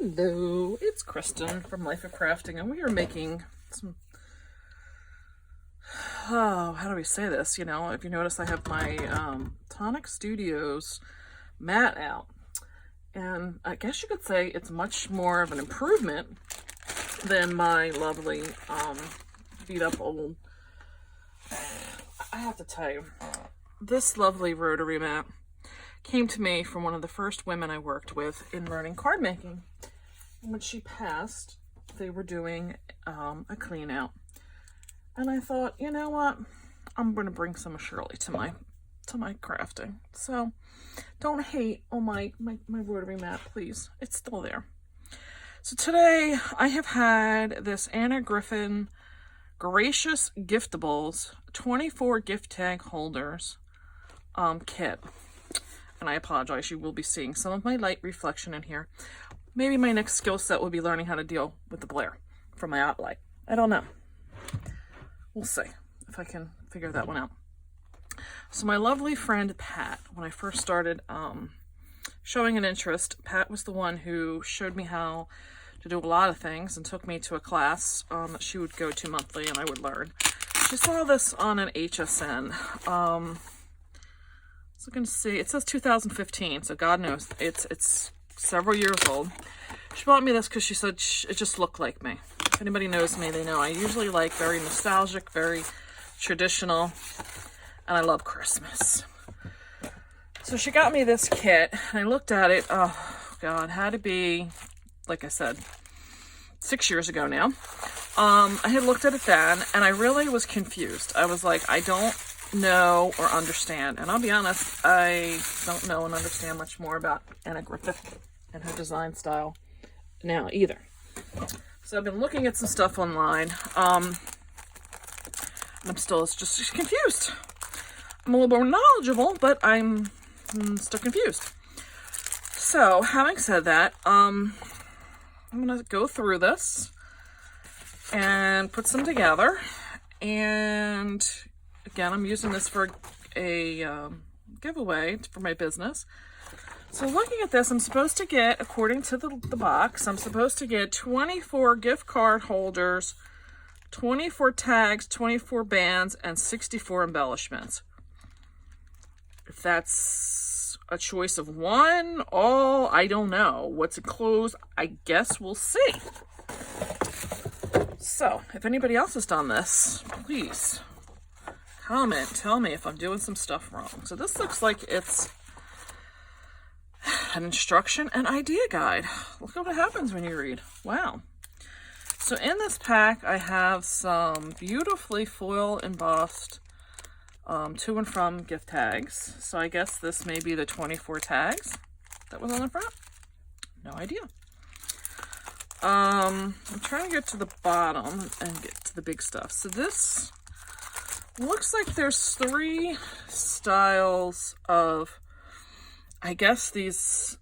Hello, it's Kristen from Life of Crafting, and we are making some, how do we say this? You know, if you notice, I have my Tonic Studios mat out, and I guess you could say it's much more of an improvement than my lovely beat up old. I have to tell you, this lovely rotary mat came to me from one of the first women I worked with in learning card making. When she passed, they were doing a clean out, and I thought, you know what, I'm going to bring some of Shirley to my crafting. So don't hate on my rotary mat, please. It's still there. So today I have had this Anna Griffin Gracious Giftables 24 gift tag holders kit. And I apologize, you will be seeing some of my light reflection in here. Maybe my next skill set will be learning how to deal with the glare from my outlight. I don't know. We'll see if I can figure that one out. So my lovely friend Pat, when I first started showing an interest, Pat was the one who showed me how to do a lot of things and took me to a class that she would go to monthly and I would learn. She saw this on an HSN. So going to see, it says 2015, so God knows it's several years old. She bought me this because she said it just looked like me. If anybody knows me, they know I usually like very nostalgic, very traditional, and I love Christmas. So she got me this kit, and I looked at it. Oh God, had to be, like I said, 6 years ago now. I had looked at it then, and I really was confused. I was like, I don't know or understand, and I'll be honest, I don't know and understand much more about Anna Griffin and her design style now either. So I've been looking at some stuff online, and I'm still just confused. I'm a little more knowledgeable, but I'm still confused. So having said that, I'm gonna go through this and put some together. And again, I'm using this for a giveaway for my business. So looking at this, I'm supposed to get, according to the box, I'm supposed to get 24 gift card holders, 24 tags, 24 bands, and 64 embellishments. If that's a choice of one, all, I don't know. What's enclosed, I guess we'll see. So, if anybody else has done this, please comment, tell me if I'm doing some stuff wrong. So this looks like it's an instruction and idea guide. Look at what happens when you read. Wow. So in this pack, I have some beautifully foil embossed to and from gift tags. So I guess this may be the 24 tags that was on the front. No idea. I'm trying to get to the bottom and get to the big stuff. So this looks like there's 3 styles of, I guess, these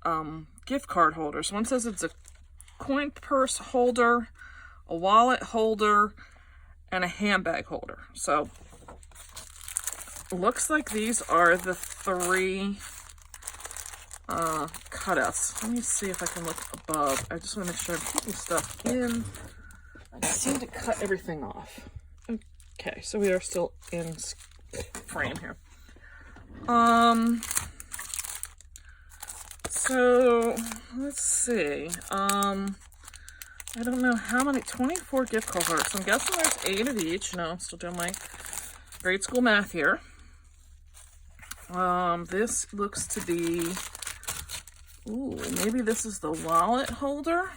gift card holders. One says it's a coin purse holder, a wallet holder, and a handbag holder. So looks like these are the 3 cutouts. Let me see if I can look above. I just want to make sure I'm keeping stuff in. I seem to cut everything off. Okay, so we are still in frame here. So let's see. I don't know how many, 24 gift card holders. So I'm guessing there's 8 of each. No, I'm still doing my grade school math here. This looks to be, ooh, maybe this is the wallet holder.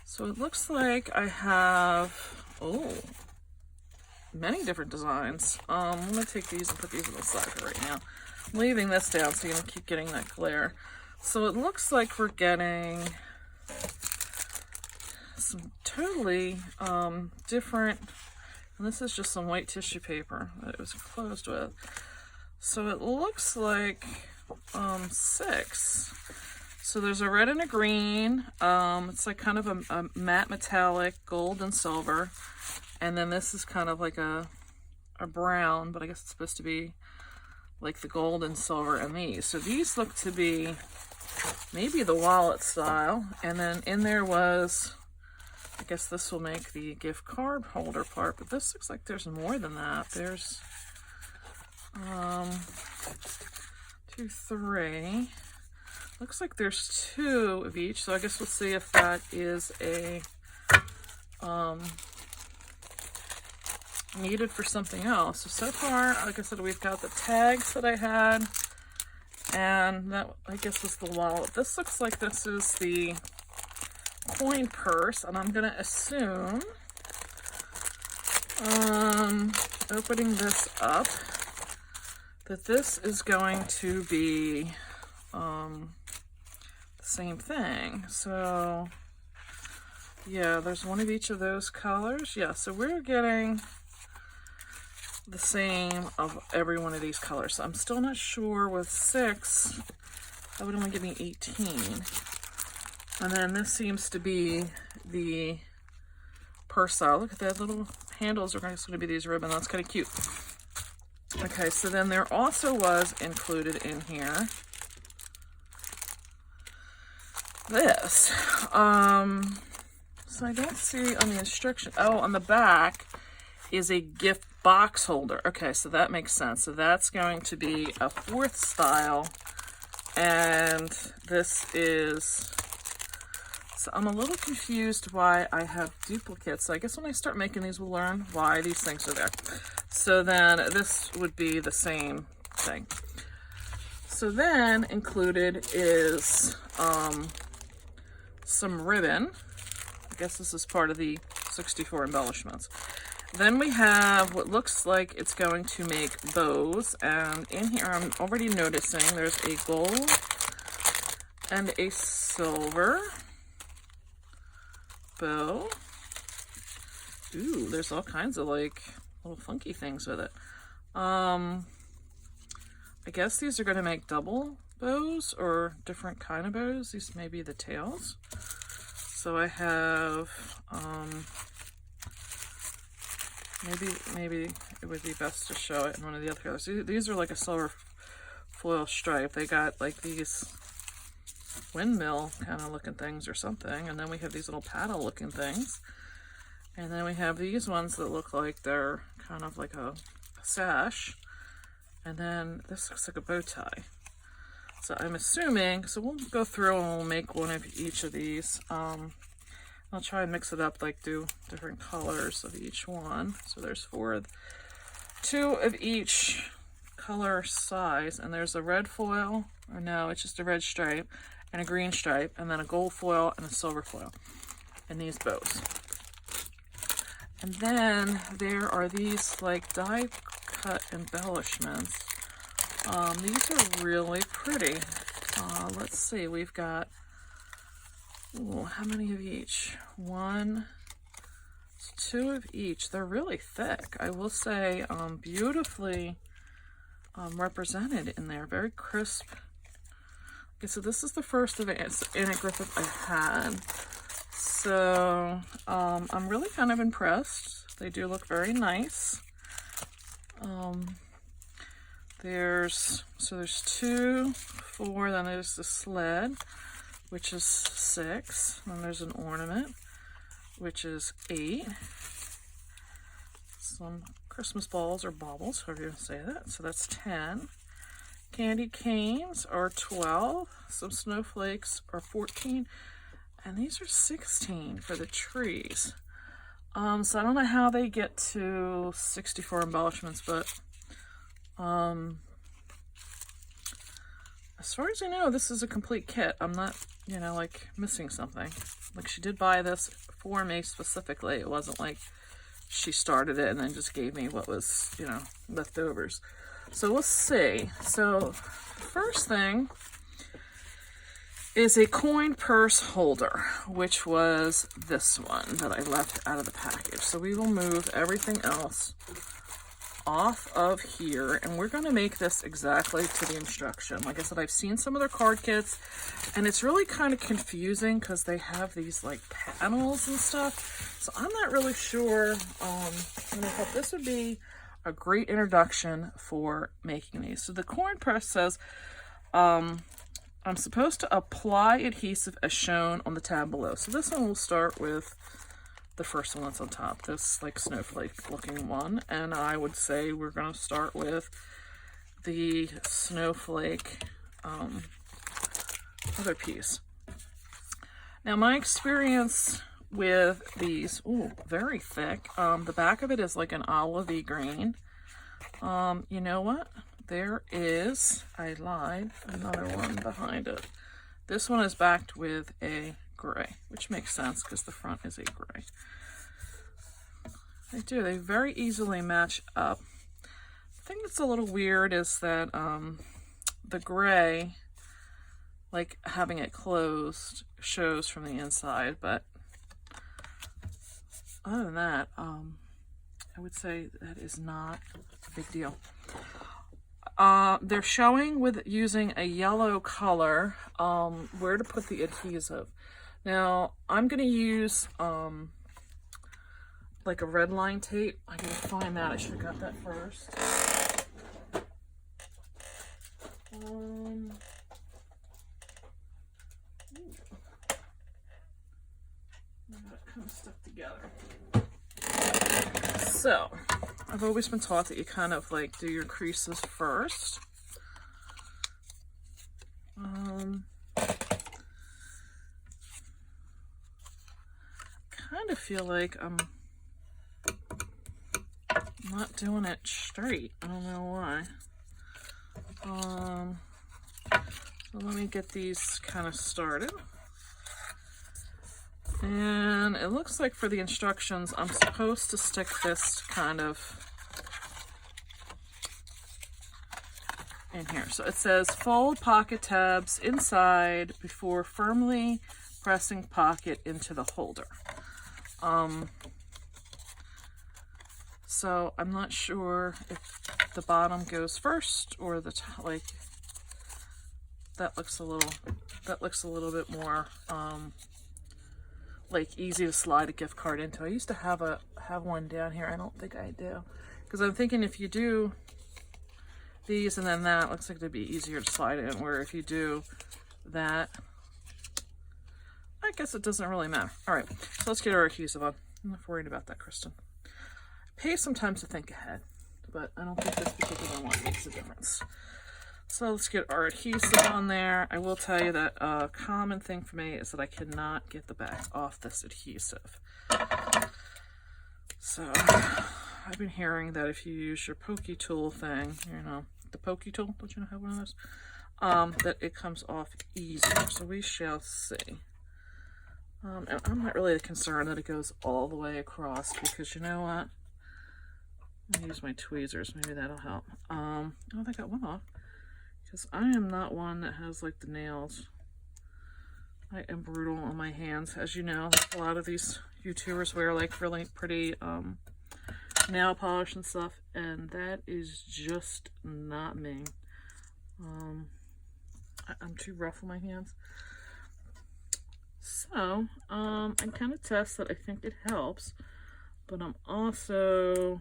So it looks like I have, oh, many different designs. I'm going to take these and put these on the side for right now. I'm leaving this down so you don't keep getting that glare. So it looks like we're getting some totally different, and this is just some white tissue paper that it was closed with. So it looks like 6. So there's a red and a green. It's like kind of a matte metallic, gold and silver. And then this is kind of like a brown, but I guess it's supposed to be like the gold and silver in these. So these look to be maybe the wallet style. And then in there was, I guess this will make the gift card holder part, but this looks like there's more than that. There's 2, 3. Looks like there's 2 of each, so I guess we'll see if that is a needed for something else. So far, like I said, we've got the tags that I had, and that, I guess, is the wallet. This looks like this is the coin purse, and I'm gonna assume, opening this up, that this is going to be the same thing. So yeah, there's one of each of those colors. Yeah, so we're getting the same of every one of these colors. So I'm still not sure with 6, that would only give me 18. And then this seems to be the purse style. Look at that, little handles are going to be these ribbon. That's kind of cute. Okay, so then there also was included in here this. So I don't see on the instruction. Oh, on the back is a gift box holder. Okay, so that makes sense. So that's going to be a 4th style, and this is, so I'm a little confused why I have duplicates. So I guess when I start making these, we'll learn why these things are there. So then this would be the same thing. So then included is some ribbon. I guess this is part of the 64 embellishments. Then we have what looks like it's going to make bows, and in here I'm already noticing there's a gold and a silver bow. Ooh, there's all kinds of like little funky things with it. I guess these are going to make double bows or different kind of bows. These may be the tails. So I have maybe it would be best to show it in one of the other colors. These are like a silver foil stripe. They got like these windmill kind of looking things or something, and then we have these little paddle looking things, and then we have these ones that look like they're kind of like a sash, and then this looks like a bow tie. So I'm assuming, so we'll go through and we'll make one of each of these. I'll try and mix it up, like do different colors of each one. So there's 4, 2 of each color size, and there's a red foil, or no, it's just a red stripe, and a green stripe, and then a gold foil and a silver foil, and these bows. And then there are these like die cut embellishments. These are really pretty. Let's see, we've got, ooh, how many of each? 1, 2 of each. They're really thick, I will say. Beautifully represented in there, very crisp. Okay, so this is the first of Anna Griffin I had. So I'm really kind of impressed. They do look very nice. There's 2, 4, then there's the sled, which is 6, then there's an ornament, which is 8, some Christmas balls or baubles, however you want to say that, so that's 10, candy canes are 12, some snowflakes are 14, and these are 16 for the trees. So I don't know how they get to 64 embellishments, but as far as I know, this is a complete kit. I'm not, you know, like missing something. Like, she did buy this for me specifically. It wasn't like she started it and then just gave me what was, you know, leftovers. So we'll see. So first thing is a coin purse holder, which was this one that I left out of the package. So we will move everything else off of here, and we're going to make this exactly to the instruction. Like I said, I've seen some of their card kits, and it's really kind of confusing because they have these like panels and stuff. So I'm not really sure. And I thought this would be a great introduction for making these. So the coin purse says I'm supposed to apply adhesive as shown on the tab below. So this one will start with the first one that's on top, this like snowflake looking one. And I would say we're going to start with the snowflake other piece. Now my experience with these, ooh, very thick. The back of it is like an olivey green. You know what? There is, I lied, another one behind it. This one is backed with a gray, which makes sense because the front is a gray. They very easily match up. The thing that's a little weird is that the gray, like having it closed, shows from the inside, but other than that, I would say that is not a big deal. They're showing with using a yellow color where to put the adhesive. Now, I'm going to use like a red line tape. I can find that. I should have got that first. That kind of stuck together. So, I've always been taught that you kind of like do your creases first. Kind of feel like I'm not doing it straight. I don't know why. So let me get these kind of started. And it looks like for the instructions, I'm supposed to stick this kind of in here. So it says fold pocket tabs inside before firmly pressing pocket into the holder. So I'm not sure if the bottom goes first or the top. Like that looks a little bit more like easy to slide a gift card into. I used to have one down here. I don't think I do, because I'm thinking if you do these and then that, looks like it'd be easier to slide in, where if you do that, I guess it doesn't really matter. All right, so let's get our adhesive on. I'm not worried about that, Kristen. It pays sometimes to think ahead, but I don't think this particular one makes a difference. So let's get our adhesive on there. I will tell you that a common thing for me is that I cannot get the back off this adhesive. So I've been hearing that if you use your pokey tool thing, you know, the pokey tool, don't you know have one of those? That it comes off easier. So we shall see. And I'm not really concerned that it goes all the way across, because you know what? I'm gonna use my tweezers, maybe that'll help. Oh, I got one off. Because I am not one that has like the nails. I am brutal on my hands. As you know, a lot of these YouTubers wear like really pretty nail polish and stuff, and that is just not me. I'm too rough on my hands. So, I kind of test that I think it helps, but I'm also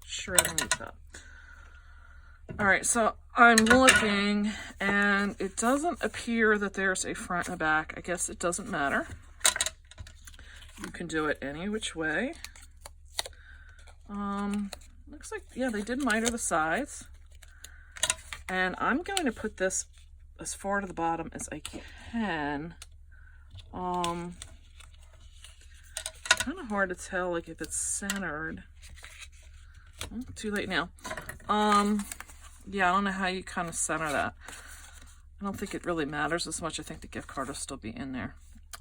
shredding the top. All right, so I'm looking, and it doesn't appear that there's a front and a back. I guess it doesn't matter. You can do it any which way. Looks like, yeah, they did miter the sides. And I'm going to put this as far to the bottom as I can. Kind of hard to tell, like, if it's centered. Oh, too late now. Yeah, I don't know how you kind of center that. I don't think it really matters as much. I think the gift card will still be in there.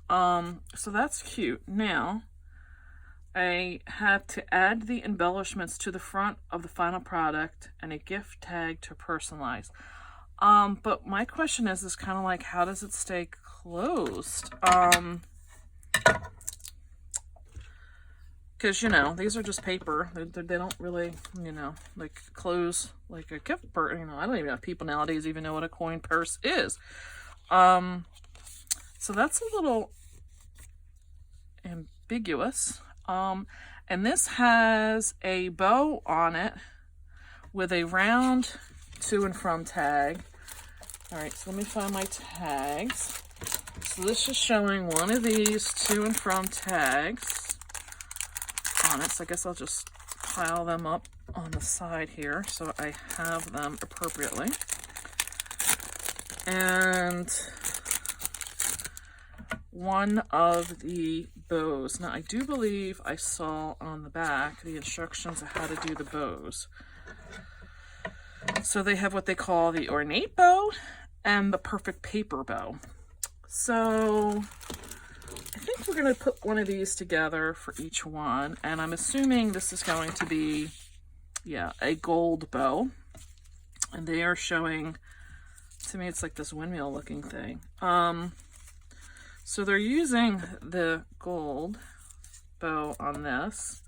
So that's cute. Now, I have to add the embellishments to the front of the final product and a gift tag to personalize. But my question is kind of like, how does it stay closed? Because, you know, these are just paper. They don't really, you know, like close like a gift purse. You know, I don't even know if people nowadays even know what a coin purse is. So that's a little ambiguous. And this has a bow on it with a round to and from tag. All right, so let me find my tags. So this is showing one of these to and from tags on it. So I guess I'll just pile them up on the side here so I have them appropriately. And one of the bows. Now I do believe I saw on the back the instructions of how to do the bows. So they have what they call the ornate bow and the perfect paper bow. So I think we're going to put one of these together for each one. And I'm assuming this is going to be, yeah, a gold bow. And they are showing, to me, it's like this windmill looking thing. So they're using the gold bow on this.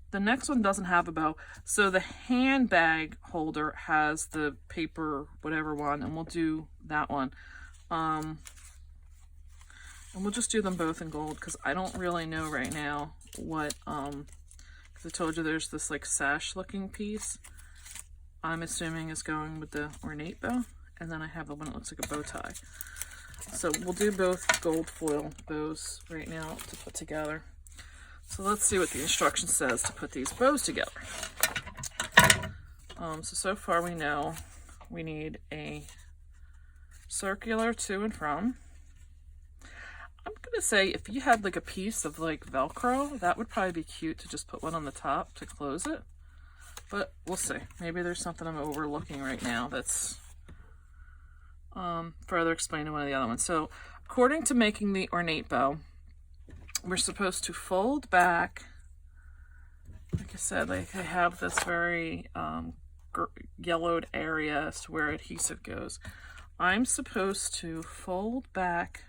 The next one doesn't have a bow. So the handbag holder has the paper, whatever one, and we'll do that one. And we'll just do them both in gold because I don't really know right now what, because I told you there's this like sash looking piece. I'm assuming is going with the ornate bow. And then I have the one that looks like a bow tie. So we'll do both gold foil bows right now to put together. So let's see what the instruction says to put these bows together. So far we know we need a circular to and from. I'm gonna say if you had like a piece of like Velcro, that would probably be cute to just put one on the top to close it. But we'll see. Maybe there's something I'm overlooking right now that's further explained in one of the other ones. So according to making the ornate bow, we're supposed to fold back, like I said, like I have this very yellowed area as to where adhesive goes. I'm supposed to fold back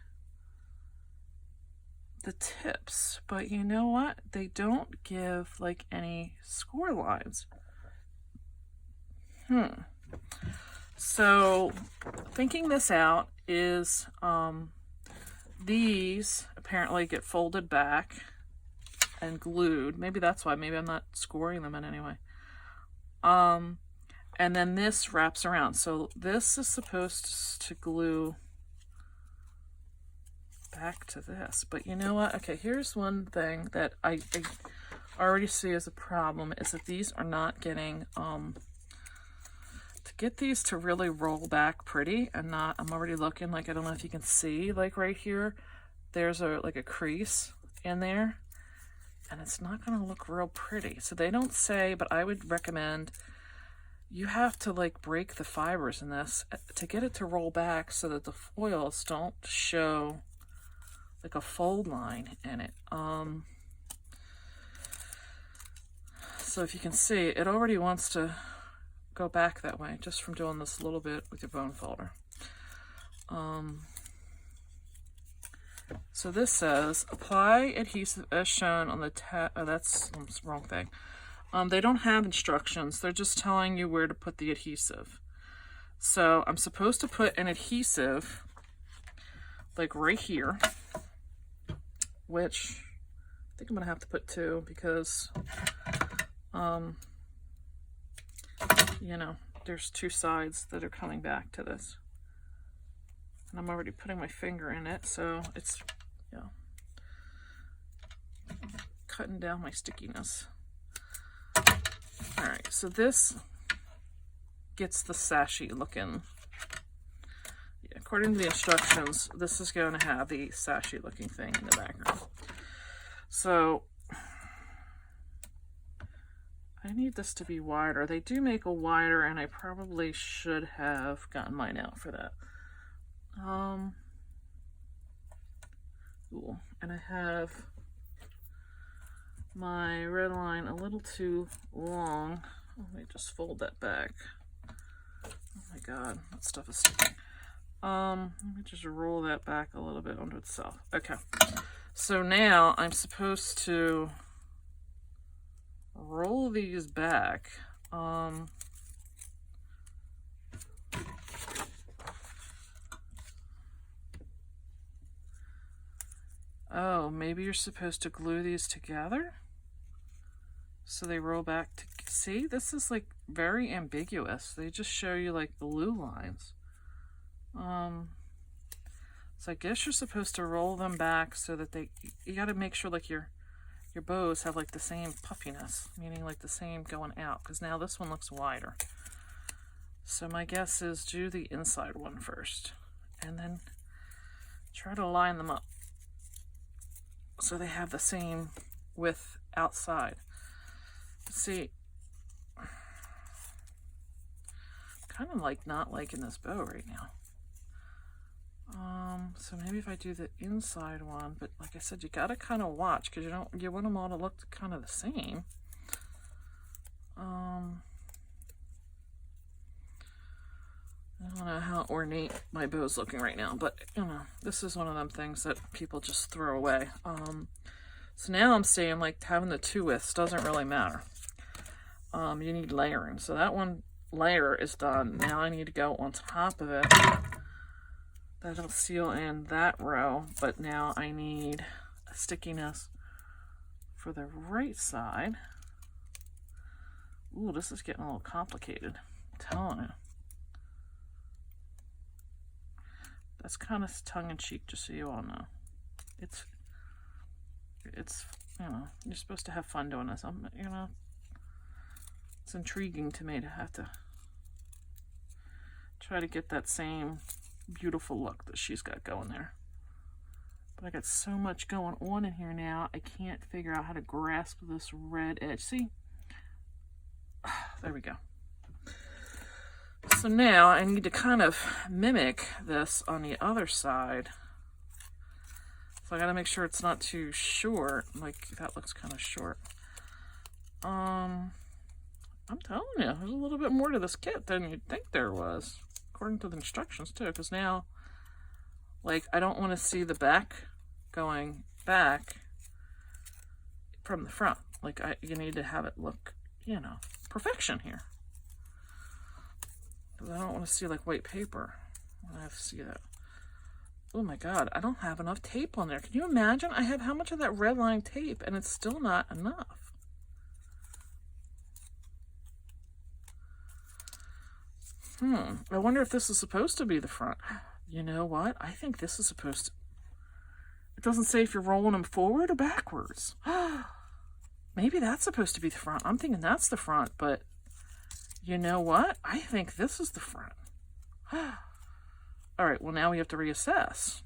the tips, but you know what? They don't give like any score lines. So thinking this out is these apparently get folded back and glued. Maybe that's why. Maybe I'm not scoring them in any way. And then this wraps around. So this is supposed to glue back to this. But you know what? Okay, here's one thing that I already see as a problem is that these are not getting, to get these to really roll back pretty and not, I'm already looking like, I don't know if you can see, like right here, there's like a crease in there and it's not going to look real pretty. So they don't say, but I would recommend you have to like break the fibers in this to get it to roll back so that the foils don't show like a fold line in it. So if you can see, it already wants to go back that way just from doing this a little bit with your bone folder. So this says apply adhesive as shown on the that's the wrong thing. They don't have instructions. They're just telling you where to put the adhesive. So I'm supposed to put an adhesive like right here, which I think I'm gonna have to put two because you know, there's two sides that are coming back to this. And I'm already putting my finger in it, so it's, you know, cutting down my stickiness. All right, so this gets the sashy looking. Yeah, according to the instructions, this is going to have the sashy looking thing in the background. So I need this to be wider. They do make a wider, and I probably should have gotten mine out for that. Cool. And I have my red line a little too long. Let me just fold that back. Oh my god, that stuff is sticking. Let me just roll that back a little bit onto itself. Okay. So now I'm supposed to roll these back. Oh, maybe you're supposed to glue these together so they roll back See, this is like very ambiguous. They just show you like blue lines. So I guess you're supposed to roll them back so that you got to make sure like your bows have like the same puffiness, meaning like the same going out, because now this one looks wider. So my guess is do the inside one first and then try to line them up so they have the same width outside. See, kind of like not liking this bow right now. So maybe if I do the inside one, but like I said, you gotta kind of watch because you want them all to look kind of the same. I don't know how ornate my bow's looking right now, but you know, this is one of them things that people just throw away. So now I'm saying like having the two widths doesn't really matter. You need layering. So that one layer is done. Now I need to go on top of it. That'll seal in that row, but now I need a stickiness for the right side. Ooh, this is getting a little complicated, I'm telling you. That's kind of tongue-in-cheek, just so you all know. It's you know, you're supposed to have fun doing this. You know, it's intriguing to me to have to try to get that same beautiful look that she's got going there. But I got so much going on in here now, I can't figure out how to grasp this red edge. See? There we go. So now I need to kind of mimic this on the other side. So I gotta make sure it's not too short. Like, that looks kind of short. I'm telling you, there's a little bit more to this kit than you'd think there was. According to the instructions too, because now, like, I don't want to see the back going back from the front. Like, you need to have it look, you know, perfection here. Because I don't want to see like white paper when I have to see that. Oh my God, I don't have enough tape on there. Can you imagine? I have how much of that red line tape and it's still not enough. I wonder if this is supposed to be the front. You know what? I think this is supposed to... It doesn't say if you're rolling them forward or backwards. Maybe that's supposed to be the front. I'm thinking that's the front, but you know what? I think this is the front. All right, well, now we have to reassess.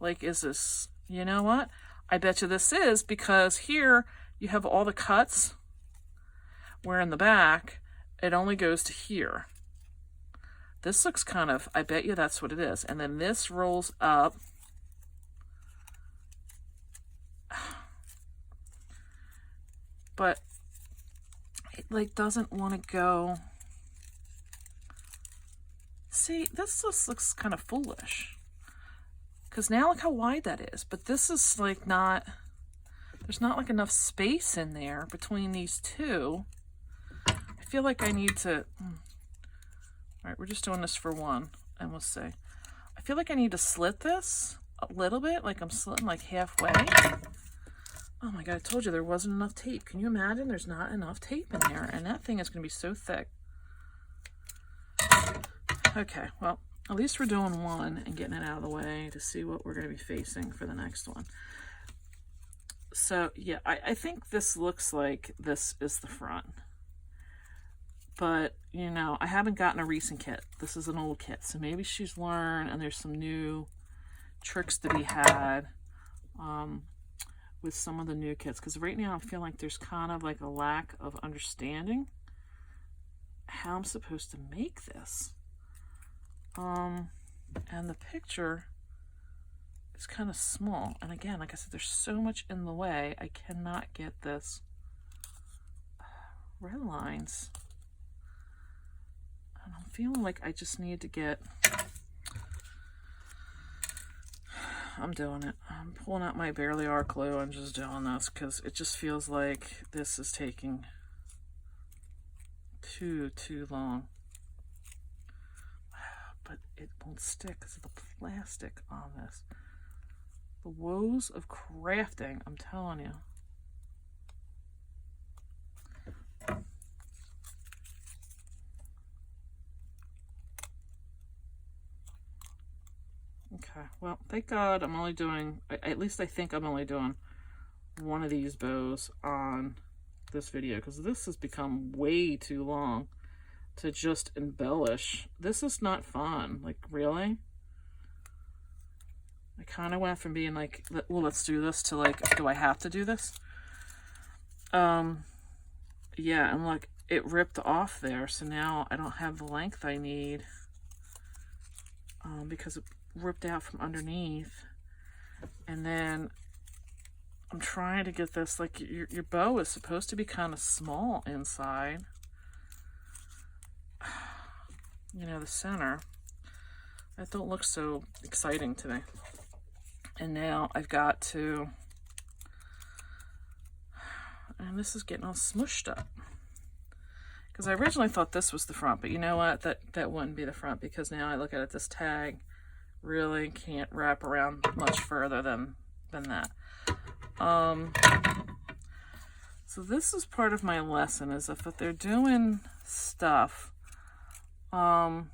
Like, is this... You know what? I bet you this is, because here you have all the cuts, where in the back, it only goes to here. This looks kind of, I bet you that's what it is. And then this rolls up. But it like doesn't want to go. See, this just looks kind of foolish. Because now look how wide that is. But this is like not, there's not like enough space in there between these two. I feel like I need to... All right, we're just doing this for one, and we'll see. I feel like I need to slit this a little bit, like I'm slitting like halfway. Oh my God, I told you there wasn't enough tape. Can you imagine? There's not enough tape in there, and that thing is going to be so thick. Okay, well, at least we're doing one and getting it out of the way to see what we're going to be facing for the next one. So, yeah, I think this looks like this is the front. But, you know, I haven't gotten a recent kit. This is an old kit. So maybe she's learned and there's some new tricks to be had with some of the new kits. Because right now I feel like there's kind of like a lack of understanding how I'm supposed to make this. And the picture is kind of small. And again, like I said, there's so much in the way. I cannot get this red lines. And I'm feeling like I just need to get... I'm doing it. I'm pulling out my Barely Arc glue and just doing this because it just feels like this is taking too long. But it won't stick because of the plastic on this. The woes of crafting, I'm telling you. Okay, well, thank God I'm only doing, at least I think I'm only doing one of these bows on this video, because this has become way too long to just embellish. This is not fun. Like, really? I kind of went from being like, well, let's do this, to like, do I have to do this? Yeah, and look, it ripped off there, so now I don't have the length I need, because it ripped out from underneath. And then I'm trying to get this, like, your bow is supposed to be kind of small inside. You know, the center. That don't look so exciting to me. And now I've got to, and this is getting all smushed up. Because I originally thought this was the front, but you know what? That wouldn't be the front, because now I look at it, this tag really can't wrap around much further than that. So this is part of my lesson, is if they're doing stuff, I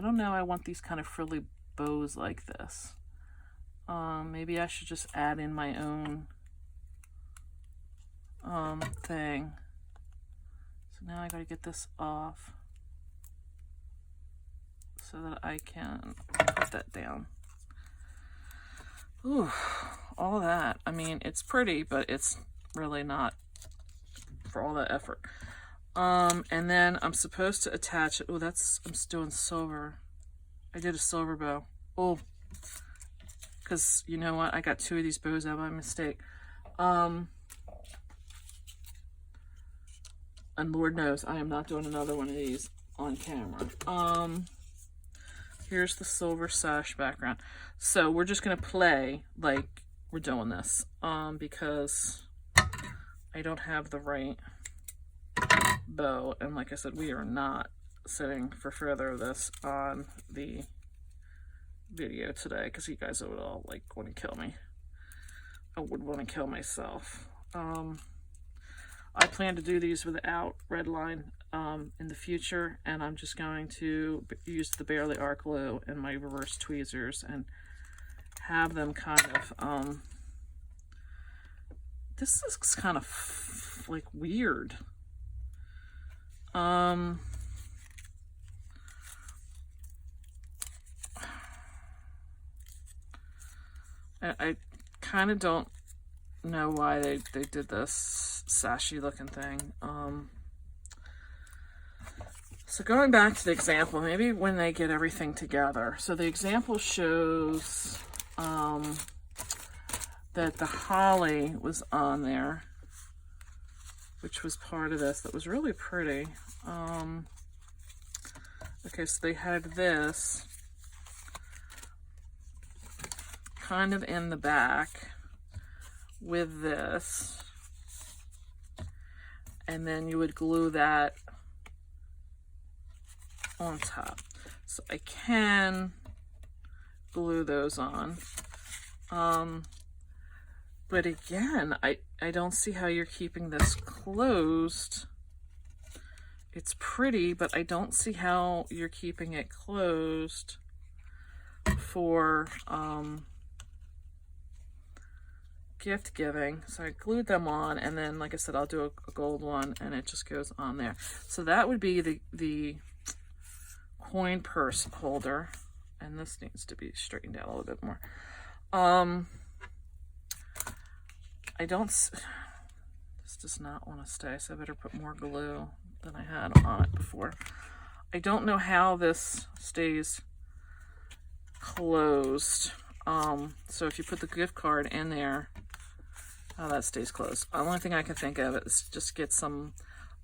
don't know, I want these kind of frilly bows like this. Maybe I should just add in my own thing. So now I gotta get this off so that I can put that down. Ooh, all that. I mean, it's pretty, but it's really not for all that effort. And then I'm supposed to attach it. Oh, that's, I'm doing silver. I did a silver bow. Oh, because you know what? I got two of these bows out by mistake. And Lord knows I am not doing another one of these on camera. Here's the silver sash background. So we're just gonna play like we're doing this, because I don't have the right bow, and like I said, we are not sitting for further of this on the video today, because you guys would all like want to kill me. I would want to kill myself. I plan to do these without red line in the future, and I'm just going to use the Barely Art Glue and my reverse tweezers and have them kind of, this is kind of like weird. I kind of don't know why they did this sashy looking thing. So going back to the example, maybe when they get everything together. So the example shows that the holly was on there, which was part of this. That was really pretty. Okay, so they had this kind of in the back with this, and then you would glue that on top. So I can glue those on, but again, I don't see how you're keeping this closed. It's pretty, but I don't see how you're keeping it closed for gift giving. So I glued them on, and then like I said, I'll do a gold one, and it just goes on there. So that would be the coin purse holder, and this needs to be straightened out a little bit more. I don't, this does not want to stay, so I better put more glue than I had on it before. I don't know how this stays closed. So if you put the gift card in there, how that stays closed. The only thing I can think of is just get some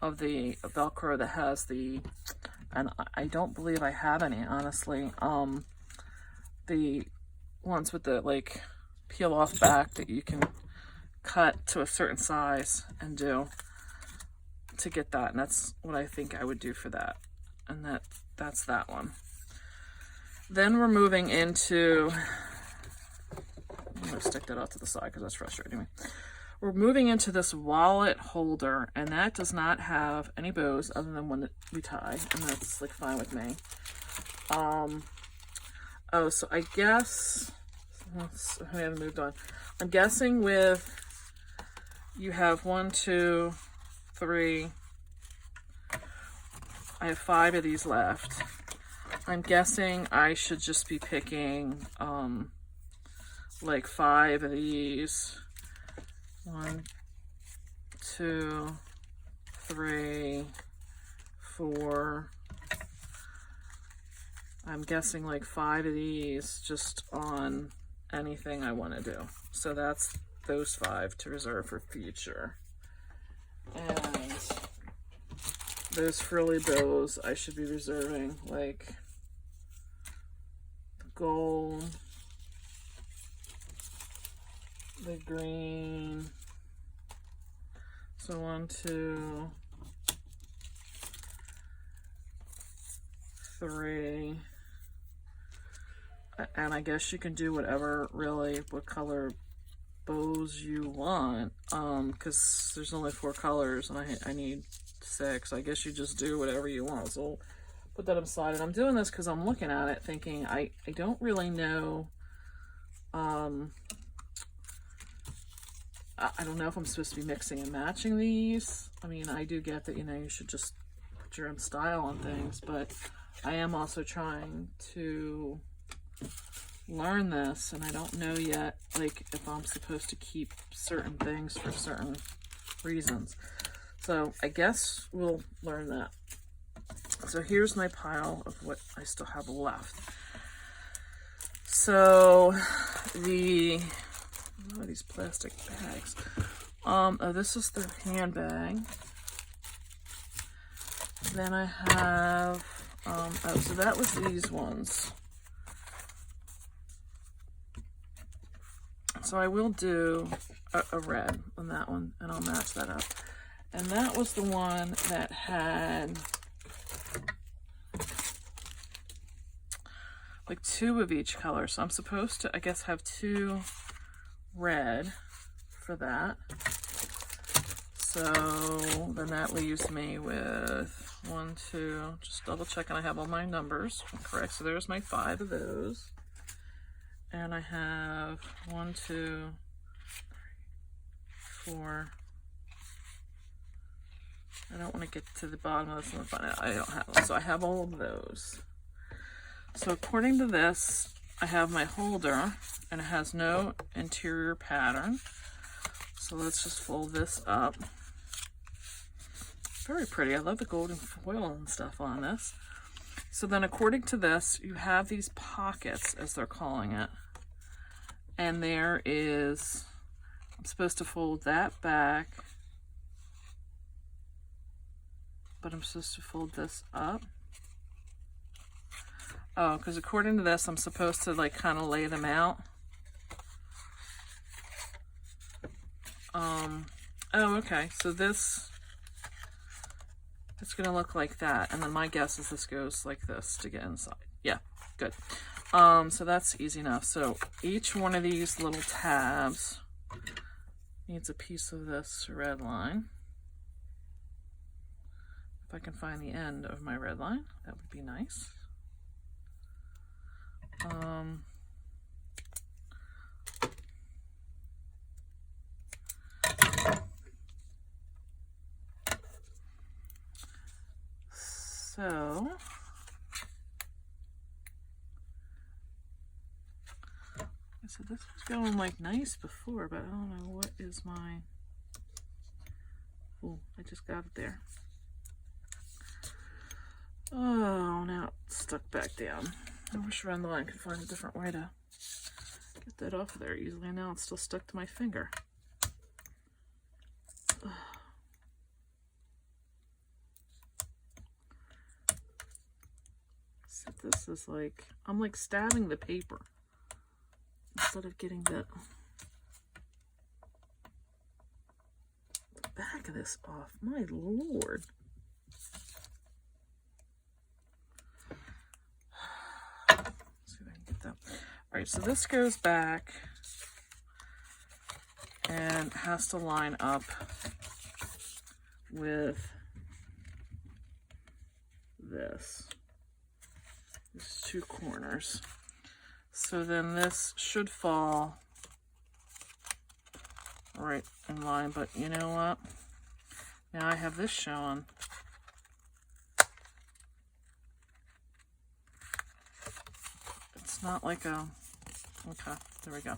of the Velcro that has the, and I don't believe I have any, honestly. The ones with the like peel off back that you can cut to a certain size and do to get that, and that's what I think I would do for that. And that's that one. Then we're moving into, I'm gonna stick that out to the side because that's frustrating me. We're moving into this wallet holder, and that does not have any bows other than one that we tie, and that's like fine with me. Oh, so I guess I haven't moved on. I'm guessing with, you have 1, 2, 3. I have 5 of these left. I'm guessing I should just be picking like 5 of these. 1, 2, 3, 4. I'm guessing like 5 of these just on anything I want to do. So that's those 5 to reserve for future. And those frilly bows I should be reserving, like the gold, the green. So 1, 2, 3. And I guess you can do whatever, really, what color bows you want, because there's only 4 colors and I need 6. I guess you just do whatever you want. So I'll put that aside. And I'm doing this because I'm looking at it thinking I don't really know, I don't know if I'm supposed to be mixing and matching these. I mean, I do get that, you know, you should just put your own style on things, but I am also trying to learn this, and I don't know yet, like, if I'm supposed to keep certain things for certain reasons. So I guess we'll learn that. So here's my pile of what I still have left. So the, what are these plastic bags? Oh, this is the handbag. Then I have, oh, so that was these ones. So I will do a red on that one, and I'll match that up. And that was the one that had like 2 of each color. So I'm supposed to, I guess, have 2 red for that. So then that leaves me with 1, 2, just double checking I have all my numbers correct. So there's my 5 of those. And I have 1, 2, 3, 4. I don't want to get to the bottom of this one, but I don't have them. So I have all of those. So according to this, I have my holder, and it has no interior pattern. So let's just fold this up. Very pretty. I love the golden foil and stuff on this. So then according to this, you have these pockets, as they're calling it. And there is, I'm supposed to fold that back, but I'm supposed to fold this up. Oh, because according to this, I'm supposed to like kind of lay them out. Oh, okay. So this, it's going to look like that. And then my guess is this goes like this to get inside. Yeah, good. So that's easy enough. So each one of these little tabs needs a piece of this red line. If I can find the end of my red line, that would be nice. So this was going like nice before, but I don't know what is my, oh, I just got it there. Oh, now it's stuck back down. I wish Around the Line could find a different way to get that off of there easily. Now it's still stuck to my finger. So this is like, I'm like stabbing the paper instead of getting the back of this off. My Lord. All right, so this goes back and has to line up with this. These 2 corners. So then this should fall right in line, but you know what? Now I have this showing. It's not like a, okay, there we go.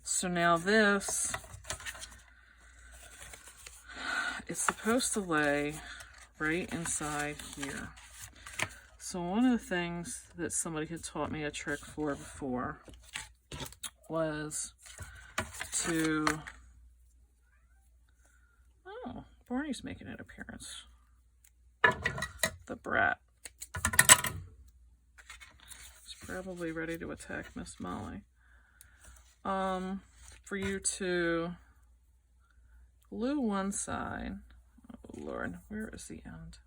So now this is supposed to lay right inside here. So one of the things that somebody had taught me a trick for before was to, oh, Barney's making an appearance. The brat. He's probably ready to attack Miss Molly. For you to glue one side. Oh Lord, where is the end?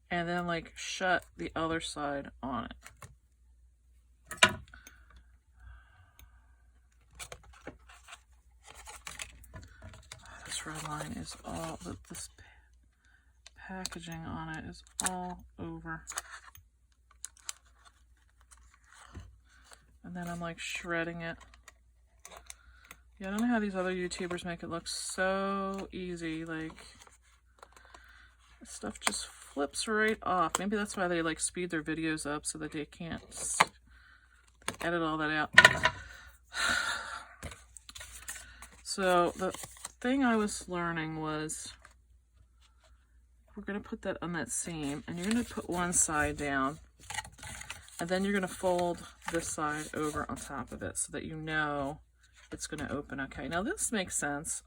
And then like shut the other side on it. This red line is all, this packaging on it is all over. And then I'm like shredding it. Yeah, I don't know how these other YouTubers make it look so easy. Like, this stuff just flips right off. Maybe that's why they like speed their videos up so that they can't edit all that out. So the thing I was learning was, we're going to put that on that seam, and you're going to put one side down, and then you're going to fold this side over on top of it so that you know it's going to open okay. Now this makes sense.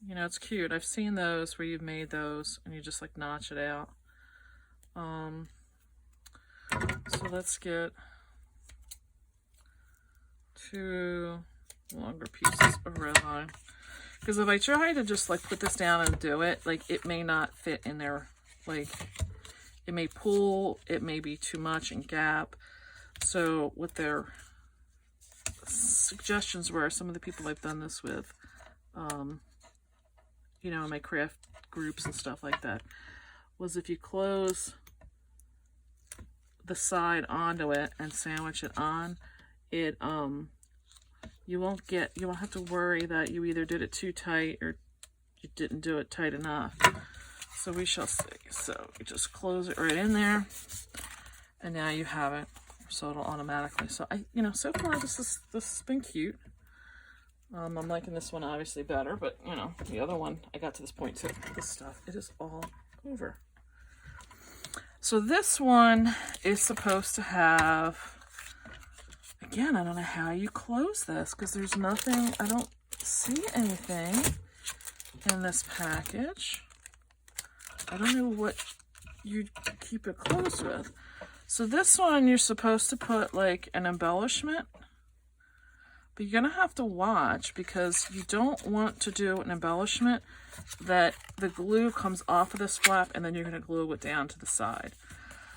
You know, it's cute. I've seen those where you've made those and you just like notch it out. So let's get 2 longer pieces of red line. Because if I try to just like put this down and do it, like it may not fit in there. Like it may pull, it may be too much and gap. So what their suggestions were, some of the people I've done this with, you know, in my craft groups and stuff like that, was if you close the side onto it and sandwich it on, it, you won't have to worry that you either did it too tight or you didn't do it tight enough. So we shall see. So you just close it right in there, and now you have it. So it'll automatically. So you know, so far this has been cute. I'm liking this one obviously better, but you know, the other one I got to this point too. This stuff, it is all over. So this one is supposed to have, again, I don't know how you close this because there's nothing, I don't see anything in this package. I don't know what you keep it closed with. So this one you're supposed to put like an embellishment, but you're gonna have to watch because you don't want to do an embellishment that the glue comes off of this flap and then you're gonna glue it down to the side.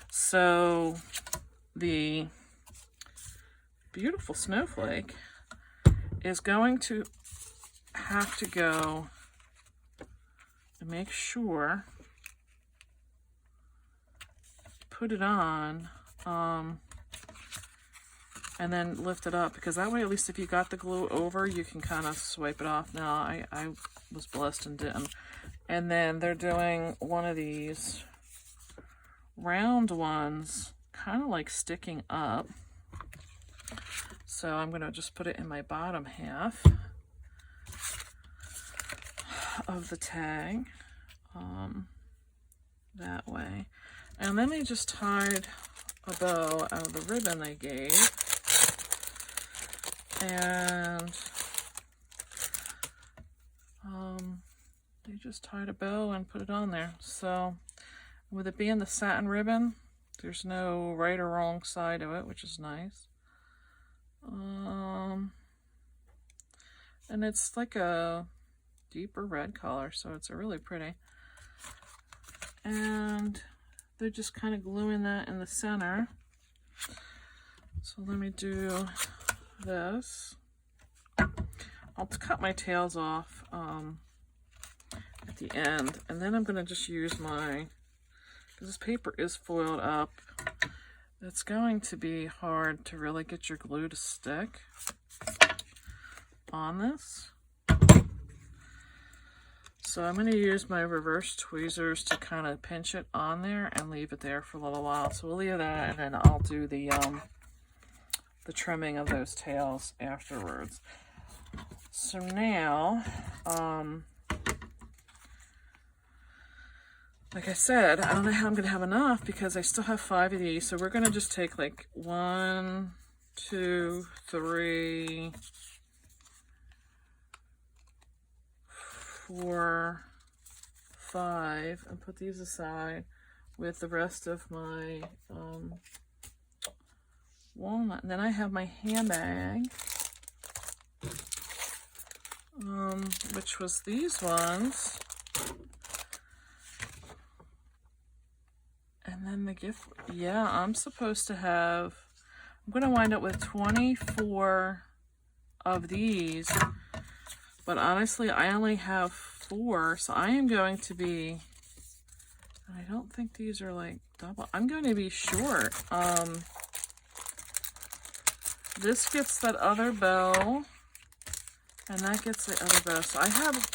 So the beautiful snowflake is going to have to go and make sure, put it on, and then lift it up, because that way at least if you got the glue over you can kind of swipe it off. Now I was blessed and didn't. And then they're doing one of these round ones kind of like sticking up, so I'm gonna just put it in my bottom half of the tag, that way. And then they just tied a bow out of the ribbon they gave, and they just tied a bow and put it on there. So with it being the satin ribbon, there's no right or wrong side to it, which is nice. And it's like a deeper red color, so it's really pretty. And they're just kind of gluing that in the center. So let me do this. I'll cut my tails off at the end, and then I'm going to just use my, because this paper is foiled up, it's going to be hard to really get your glue to stick on this. So I'm going to use my reverse tweezers to kind of pinch it on there and leave it there for a little while. So we'll leave that, and then I'll do the trimming of those tails afterwards. So now, like I said, I don't know how I'm going to have enough because I still have 5 of these. So we're going to just take like 1, 2, 3, 4, 5, and put these aside with the rest of my walnut. And then I have my handbag, which was these ones. And then the gift, yeah, I'm supposed to have, I'm going to wind up with 24 of these, but honestly, I only have 4, so I am going to be, I don't think these are like double, I'm going to be short. This gets that other bow, and that gets the other bow, so I have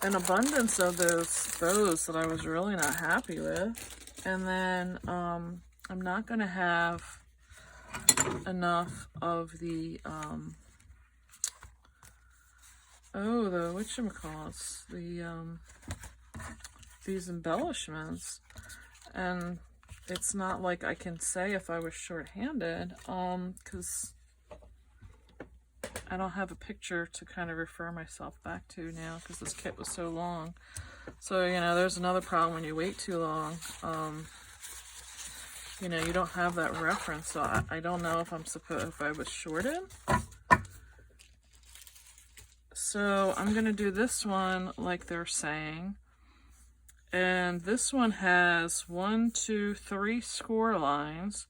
an abundance of those bows that I was really not happy with. And then I'm not going to have enough of the the whatchamacallits, these embellishments. And it's not like I can say if I was short-handed, because I don't have a picture to kind of refer myself back to now because this kit was so long. So, you know, there's another problem when you wait too long. You know, you don't have that reference, so I don't know if if I was shorted. So I'm going to do this one like they're saying. And this one has 1, 2, 3 score lines.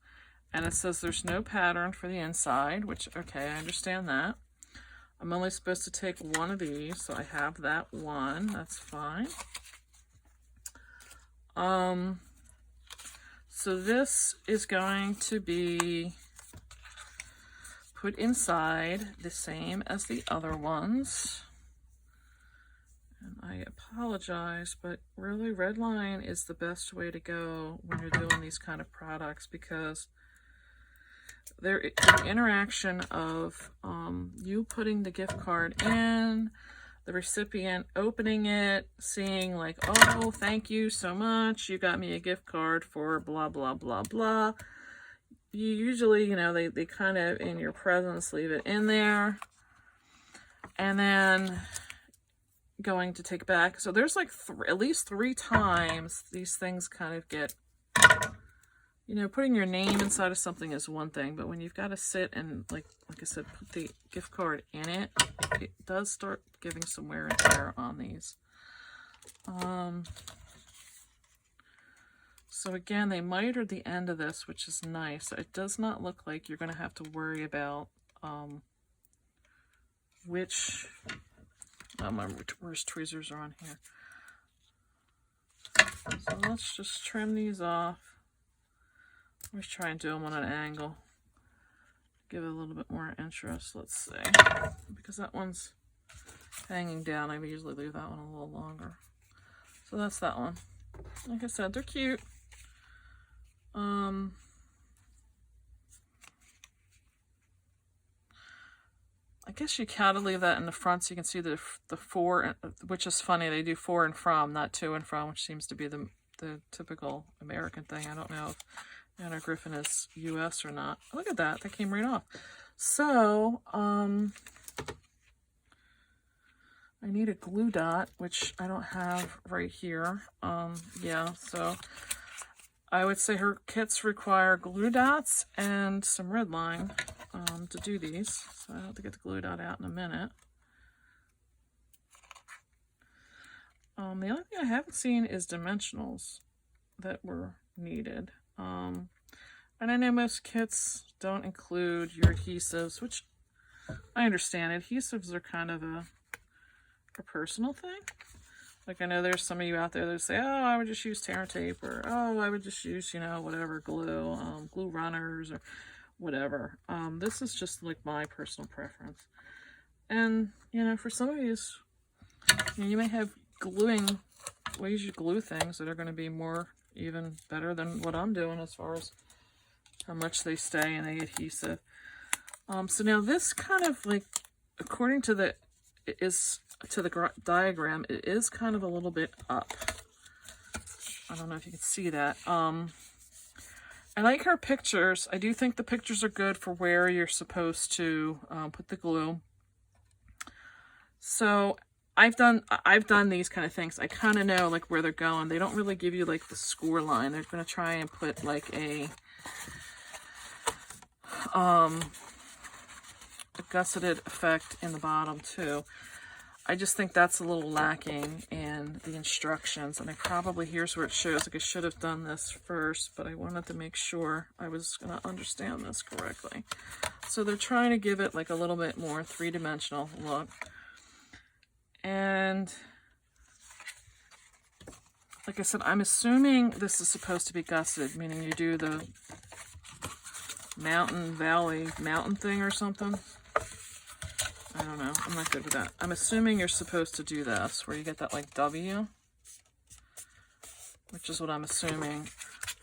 And it says there's no pattern for the inside, which, okay, I understand that. I'm only supposed to take 1 of these, so I have that 1. That's fine. So this is going to be put inside the same as the other ones. And I apologize, but really red line is the best way to go when you're doing these kind of products, because the interaction of you putting the gift card in, the recipient opening it, seeing like, oh, thank you so much, you got me a gift card for blah, blah, blah, blah. You usually, you know, they kind of, in your presence, leave it in there. And then going to take back. So there's like at least 3 times these things kind of get, you know, putting your name inside of something is one thing, but when you've got to sit and, like I said, put the gift card in it, it does start giving some wear and tear on these. So again, they mitered the end of this, which is nice. It does not look like you're going to have to worry about which, my reverse tweezers are on here. So let's just trim these off. Let's try and do them on an angle. Give it a little bit more interest. Let's see. Because that one's hanging down, I usually leave that one a little longer. So that's that one. Like I said, they're cute. I guess you gotta leave that in the front so you can see the 4, which is funny. They do 4 and from, not 2 and from, which seems to be the typical American thing. I don't know if Anna Griffin is US or not. Look at that. That came right off. So, I need a glue dot, which I don't have right here. Yeah, so I would say her kits require glue dots and some red line to do these. So I have to get the glue dot out in a minute. The only thing I haven't seen is dimensionals that were needed. And I know most kits don't include your adhesives, which I understand adhesives are kind of a personal thing. Like, I know there's some of you out there that say, oh, I would just use tear tape, or oh, I would just use, you know, whatever, glue, glue runners, or whatever. This is just like my personal preference. And, you know, for some of you, you may have gluing ways you glue things that are going to be more even better than what I'm doing as far as how much they stay in the adhesive. So now this kind of like, according to the diagram, it is kind of a little bit up. I don't know if you can see that. I like her pictures. I do think the pictures are good for where you're supposed to put the glue. So I've done these kind of things. I kind of know like where they're going. They don't really give you like the score line. They're going to try and put like a gusseted effect in the bottom too. I just think that's a little lacking in the instructions, and I probably, here's where it shows, like I should have done this first, but I wanted to make sure I was going to understand this correctly. So they're trying to give it like a little bit more three-dimensional look. And like I said, I'm assuming this is supposed to be gusseted, meaning you do the mountain, valley, mountain thing or something. I don't know. I'm not good with that. I'm assuming you're supposed to do this, where you get that like W, which is what I'm assuming.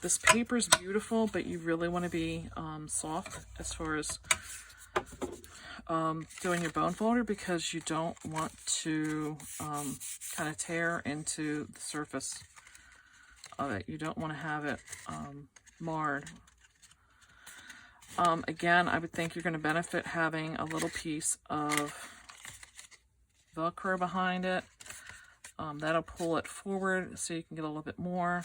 This paper's beautiful, but you really want to be soft as far as doing your bone folder, because you don't want to kind of tear into the surface of it. You don't want to have it marred. Again, I would think you're going to benefit having a little piece of Velcro behind it. That'll pull it forward so you can get a little bit more.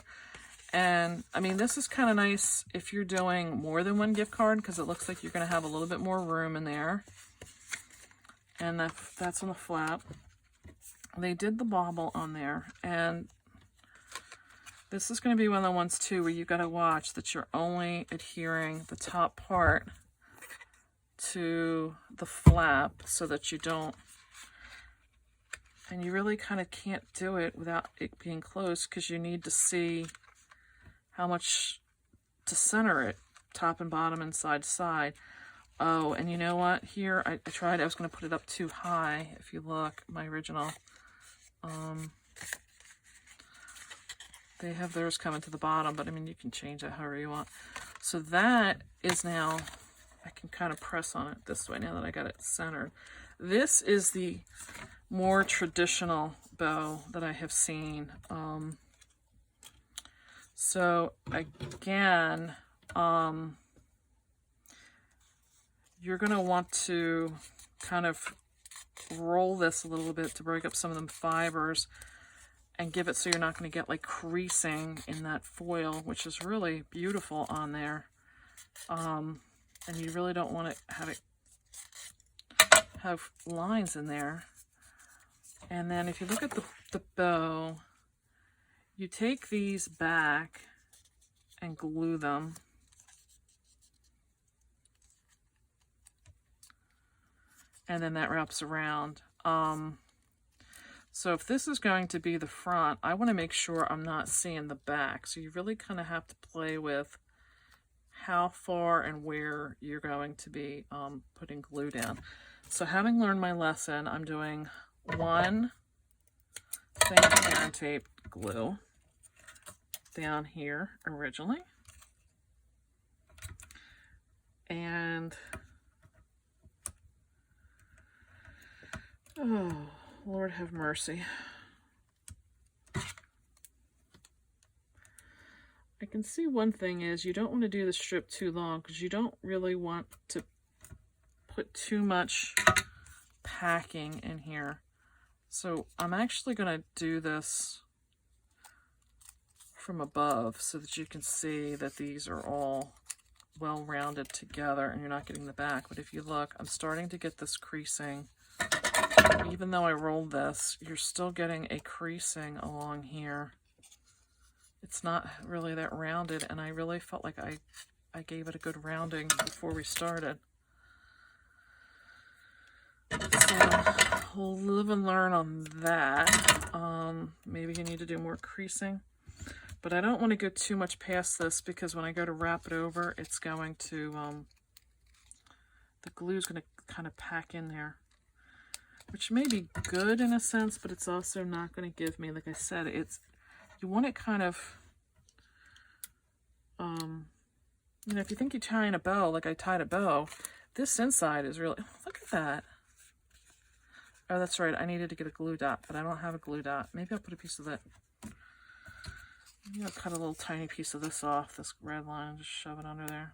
And I mean, this is kind of nice if you're doing more than one gift card, because it looks like you're going to have a little bit more room in there. And that's on the flap. They did the bobble on there, and this is going to be one of the ones too where you've got to watch that you're only adhering the top part to the flap so that you don't, and you really kind of can't do it without it being close, because you need to see how much to center it, top and bottom and side to side. Oh, and you know what? Here, I tried, I was going to put it up too high. If you look, my original, they have theirs coming to the bottom, but I mean, you can change that however you want. So that is now, I can kind of press on it this way now that I got it centered. This is the more traditional bow that I have seen. So again, you're going to want to kind of roll this a little bit to break up some of them fibers and give it so you're not going to get like creasing in that foil, which is really beautiful on there. And you really don't want to have lines in there. And then if you look at the bow, you take these back and glue them. And then that wraps around. So if this is going to be the front, I want to make sure I'm not seeing the back. So you really kind of have to play with how far and where you're going to be putting glue down. So having learned my lesson, I'm doing one thing of Parent Tape glue down here originally. And oh, Lord have mercy. I can see one thing is you don't want to do the strip too long, because you don't really want to put too much packing in here. So I'm actually going to do this from above so that you can see that these are all well rounded together and you're not getting the back. But if you look, I'm starting to get this creasing. Even though I rolled this, you're still getting a creasing along here. It's not really that rounded, and I really felt like I gave it a good rounding before we started. So we'll live and learn on that. Maybe you need to do more creasing. But I don't want to go too much past this because when I go to wrap it over, it's going to, the glue's going to kind of pack in there. Which may be good in a sense, but it's also not going to give me, like I said, you want it kind of, you know, if you think you're tying a bow, like I tied a bow, this inside is really, look at that. Oh, that's right, I needed to get a glue dot, but I don't have a glue dot. Maybe I'll put a piece of that. Maybe I'll cut a little tiny piece of this off, this red line, and just shove it under there.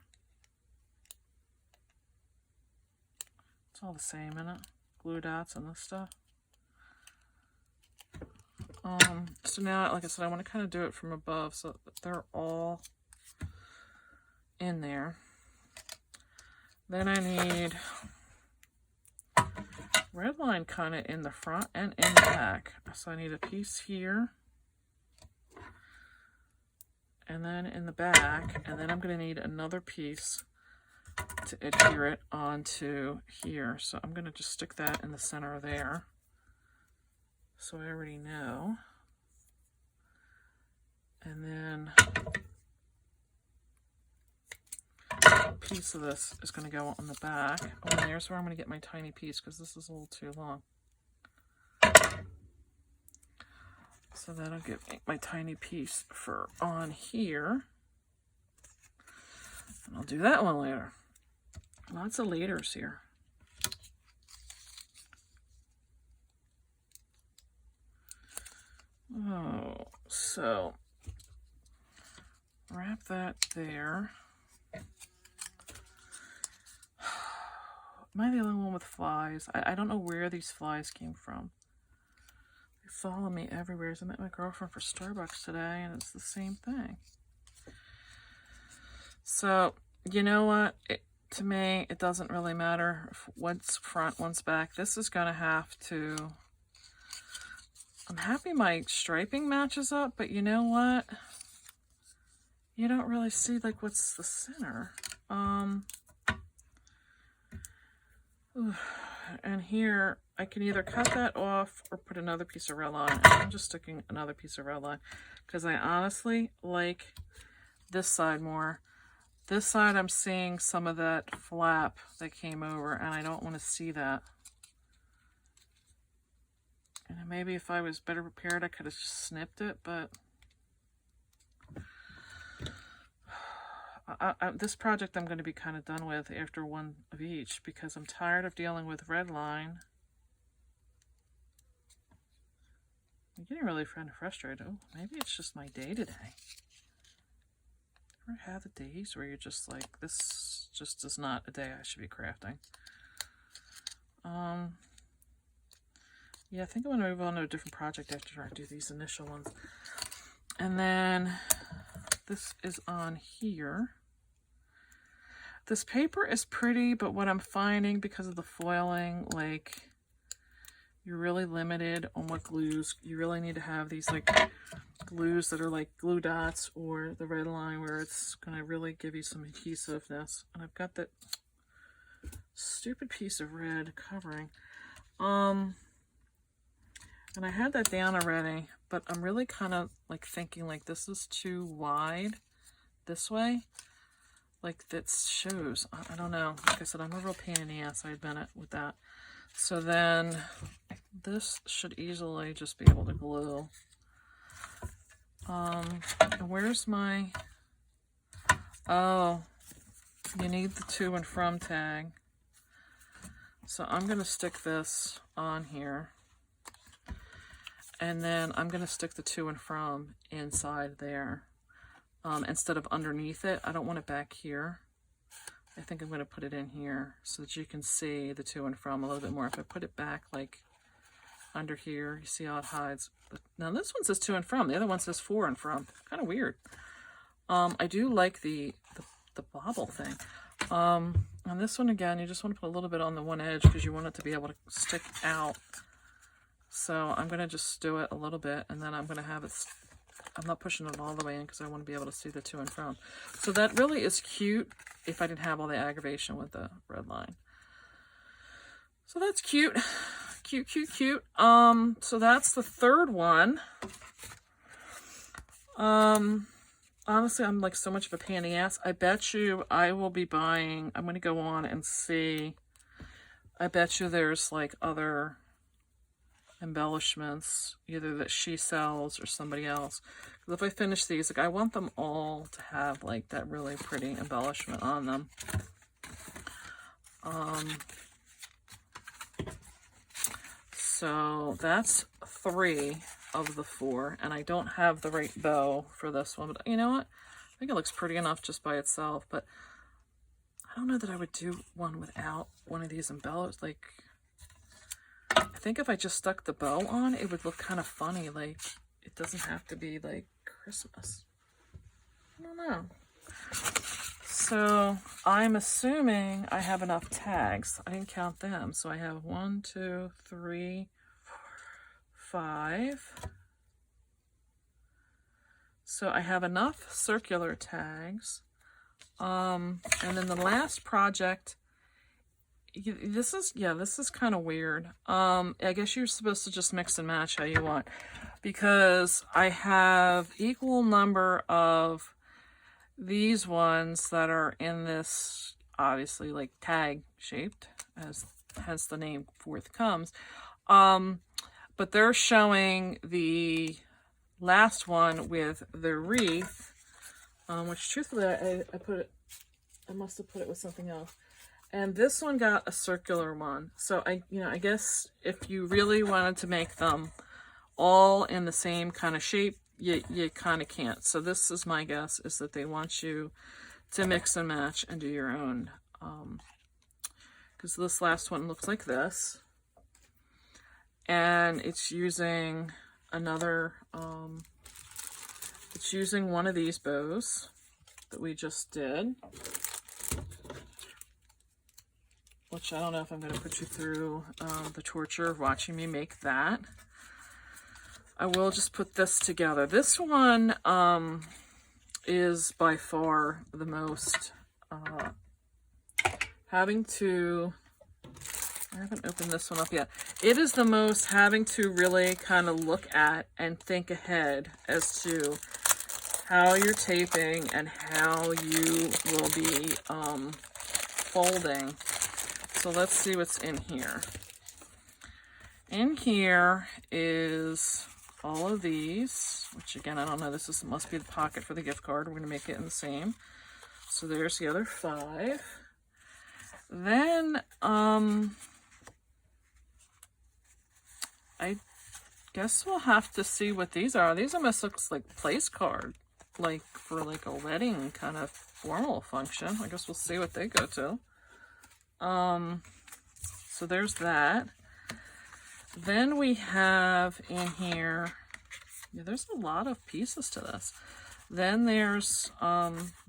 It's all the same, isn't it? Glue dots and this stuff. So now, like I said, I want to kind of do it from above so that they're all in there. Then I need red line kind of in the front and in the back. So I need a piece here. And then in the back. And then I'm going to need another piece to adhere it onto here. So I'm going to just stick that in the center there. So I already know. And then a piece of this is going to go on the back. Oh, and there's where I'm going to get my tiny piece because this is a little too long. So that'll give me my tiny piece for on here. And I'll do that one later. Lots of laters here. Oh, so wrap that there. Am I the only one with flies? I don't know where these flies came from. They follow me everywhere. I met my girlfriend for Starbucks today, and it's the same thing. So, you know what? To me, it doesn't really matter if one's front, one's back. This is going to have to... I'm happy my striping matches up, but you know what? You don't really see, like, what's the center. And here, I can either cut that off or put another piece of red line. I'm just sticking another piece of red line because I honestly like this side more. This side, I'm seeing some of that flap that came over, and I don't want to see that. And maybe if I was better prepared, I could have just snipped it, but this project I'm going to be kind of done with after one of each because I'm tired of dealing with red line. I'm getting really kind of frustrated. Oh, maybe it's just my day today. Ever have the days where you're just like, this just is not a day I should be crafting? Yeah, I think I'm going to move on to a different project after I do these initial ones. And then this is on here. This paper is pretty, but what I'm finding because of the foiling, like, you're really limited on what glues. You really need to have these, like, glues that are like glue dots or the red line where it's going to really give you some adhesiveness. And I've got that stupid piece of red covering. And I had that down already, but I'm really kind of like thinking like this is too wide this way. Like that shows, I don't know. Like I said, I'm a real pain in the ass, I admit it with that. So then this should easily just be able to glue. And where's my, oh, you need the to and from tag. So I'm going to stick this on here. And then I'm going to stick the to and from inside there instead of underneath it. I don't want it back here. I think I'm going to put it in here so that you can see the to and from a little bit more. If I put it back like under here, you see how it hides. Now this one says to and from. The other one says for and from. Kind of weird. I do like the bobble thing. On this one, again, you just want to put a little bit on the one edge because you want it to be able to stick out. So I'm going to just do it a little bit, and then I'm going to have it, I'm not pushing it all the way in because I want to be able to see the to and from. So that really is cute if I didn't have all the aggravation with the red line. So that's cute. Cute, cute, cute. So that's the third one. Honestly, I'm like so much of a pain in the ass. I bet you I will be buying, I'm going to go on and see. I bet you there's like other embellishments, either that she sells or somebody else. Because if I finish these, like I want them all to have like that really pretty embellishment on them. So that's 3 of the 4, and I don't have the right bow for this one, but you know what? I think it looks pretty enough just by itself, but I don't know that I would do one without one of these embellished. Like, I think if I just stuck the bow on, it would look kind of funny. Like, it doesn't have to be like Christmas. I don't know. So I'm assuming I have enough tags. I didn't count them. So I have 1, 2, 3, 4, 5. So I have enough circular tags. And then the last project, this is kind of weird. I guess you're supposed to just mix and match how you want, because I have equal number of these ones that are in this, obviously like tag shaped, as hence the name Forth Comes. But they're showing the last one with the wreath, which truthfully I must have put it with something else. And this one got a circular one. So I guess if you really wanted to make them all in the same kind of shape, you kind of can't. So this is my guess, is that they want you to mix and match and do your own. Because this last one looks like this. And it's using another, it's using one of these bows that we just did. Which I don't know if I'm going to put you through the torture of watching me make that. I will just put this together. This one is by far the most having to, I haven't opened this one up yet. It is the most having to really kind of look at and think ahead as to how you're taping and how you will be folding. So let's see what's in here. In here is all of these, which again, I don't know, must be the pocket for the gift card. We're going to make it in the same. So there's the other 5. Then, I guess we'll have to see what these are. These almost looks like place card, like for like a wedding kind of formal function. I guess we'll see what they go to. So there's that. Then we have in here, there's a lot of pieces to this. Then there's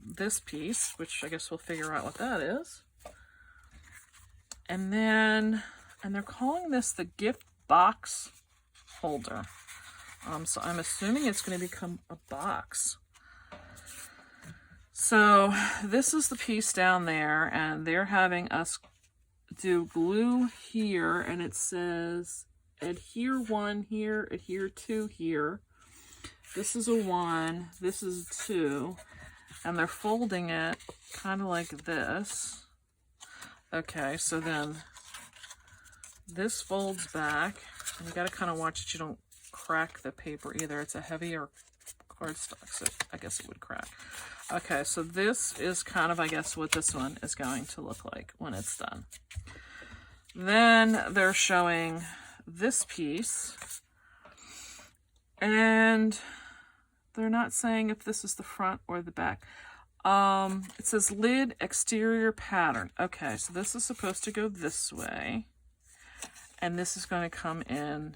this piece, which I guess we'll figure out what that is. And then, they're calling this the gift box holder. So I'm assuming it's going to become a box. So this is the piece down there, and they're having us do glue here, and it says adhere 1 here, adhere 2 here. This is a 1, this is a 2, and they're folding it kind of like this. Okay, so then this folds back, and you got to kind of watch that you don't crack the paper either. It's a heavier cardstock, so I guess it would crack. Okay, so this is kind of, I guess, what this one is going to look like when it's done. Then they're showing this piece, and they're not saying if this is the front or the back. It says lid exterior pattern. Okay, so this is supposed to go this way, and this is going to come in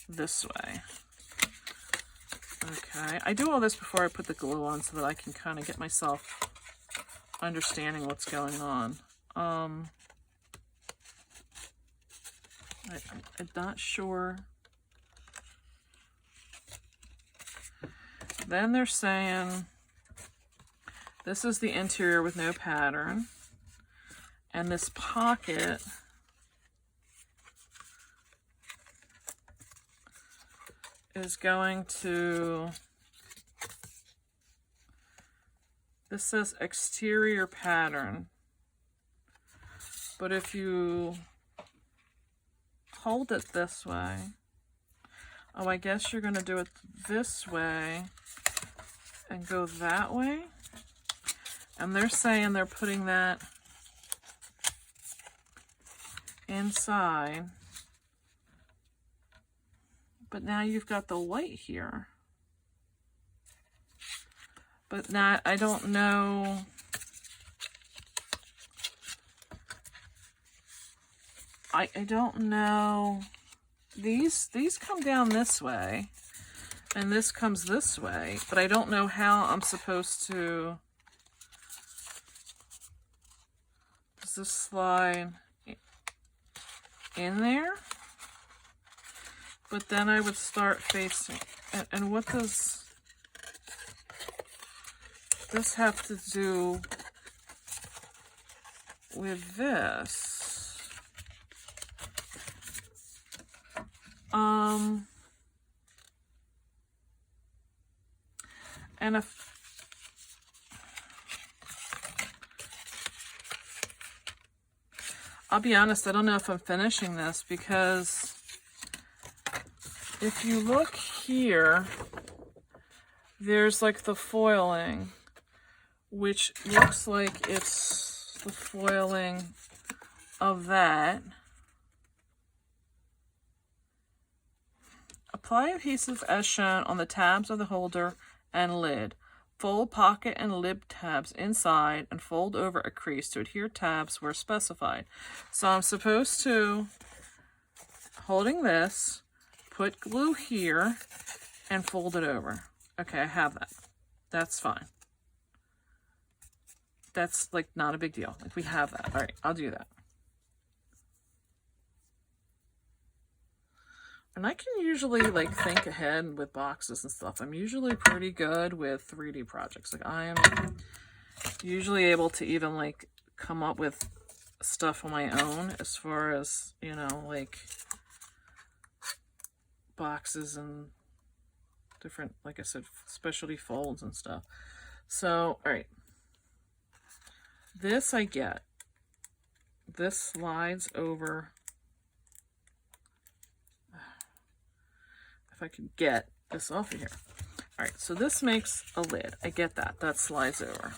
this way. Okay, I do all this before I put the glue on so that I can kind of get myself understanding what's going on. I'm not sure. Then they're saying this is the interior with no pattern, and this pocket is going to, this says exterior pattern, but if you hold it this way, oh, I guess you're going to do it this way and go that way. And they're saying they're putting that inside. But now you've got the white here. But now I don't know. I don't know. These come down this way. And this comes this way. But I don't know how I'm supposed to. Does this slide in there? But then I would start facing, and what does this have to do with this? And if I'll be honest, I don't know if I'm finishing this, because if you look here, there's like the foiling, which looks like it's the foiling of that. Apply adhesive as shown on the tabs of the holder and lid. Fold pocket and lid tabs inside and fold over a crease to adhere tabs where specified. So I'm supposed to, holding this, put glue here and fold it over. Okay, I have that. That's fine. That's like not a big deal. Like, we have that. All right, I'll do that. And I can usually like think ahead with boxes and stuff. I'm usually pretty good with 3D projects. Like, I am usually able to even like come up with stuff on my own as far as, you know, like boxes and different, like I said, specialty folds and stuff. So, all right. This I get. This slides over. If I can get this off of here. All right, so this makes a lid. I get that. That slides over.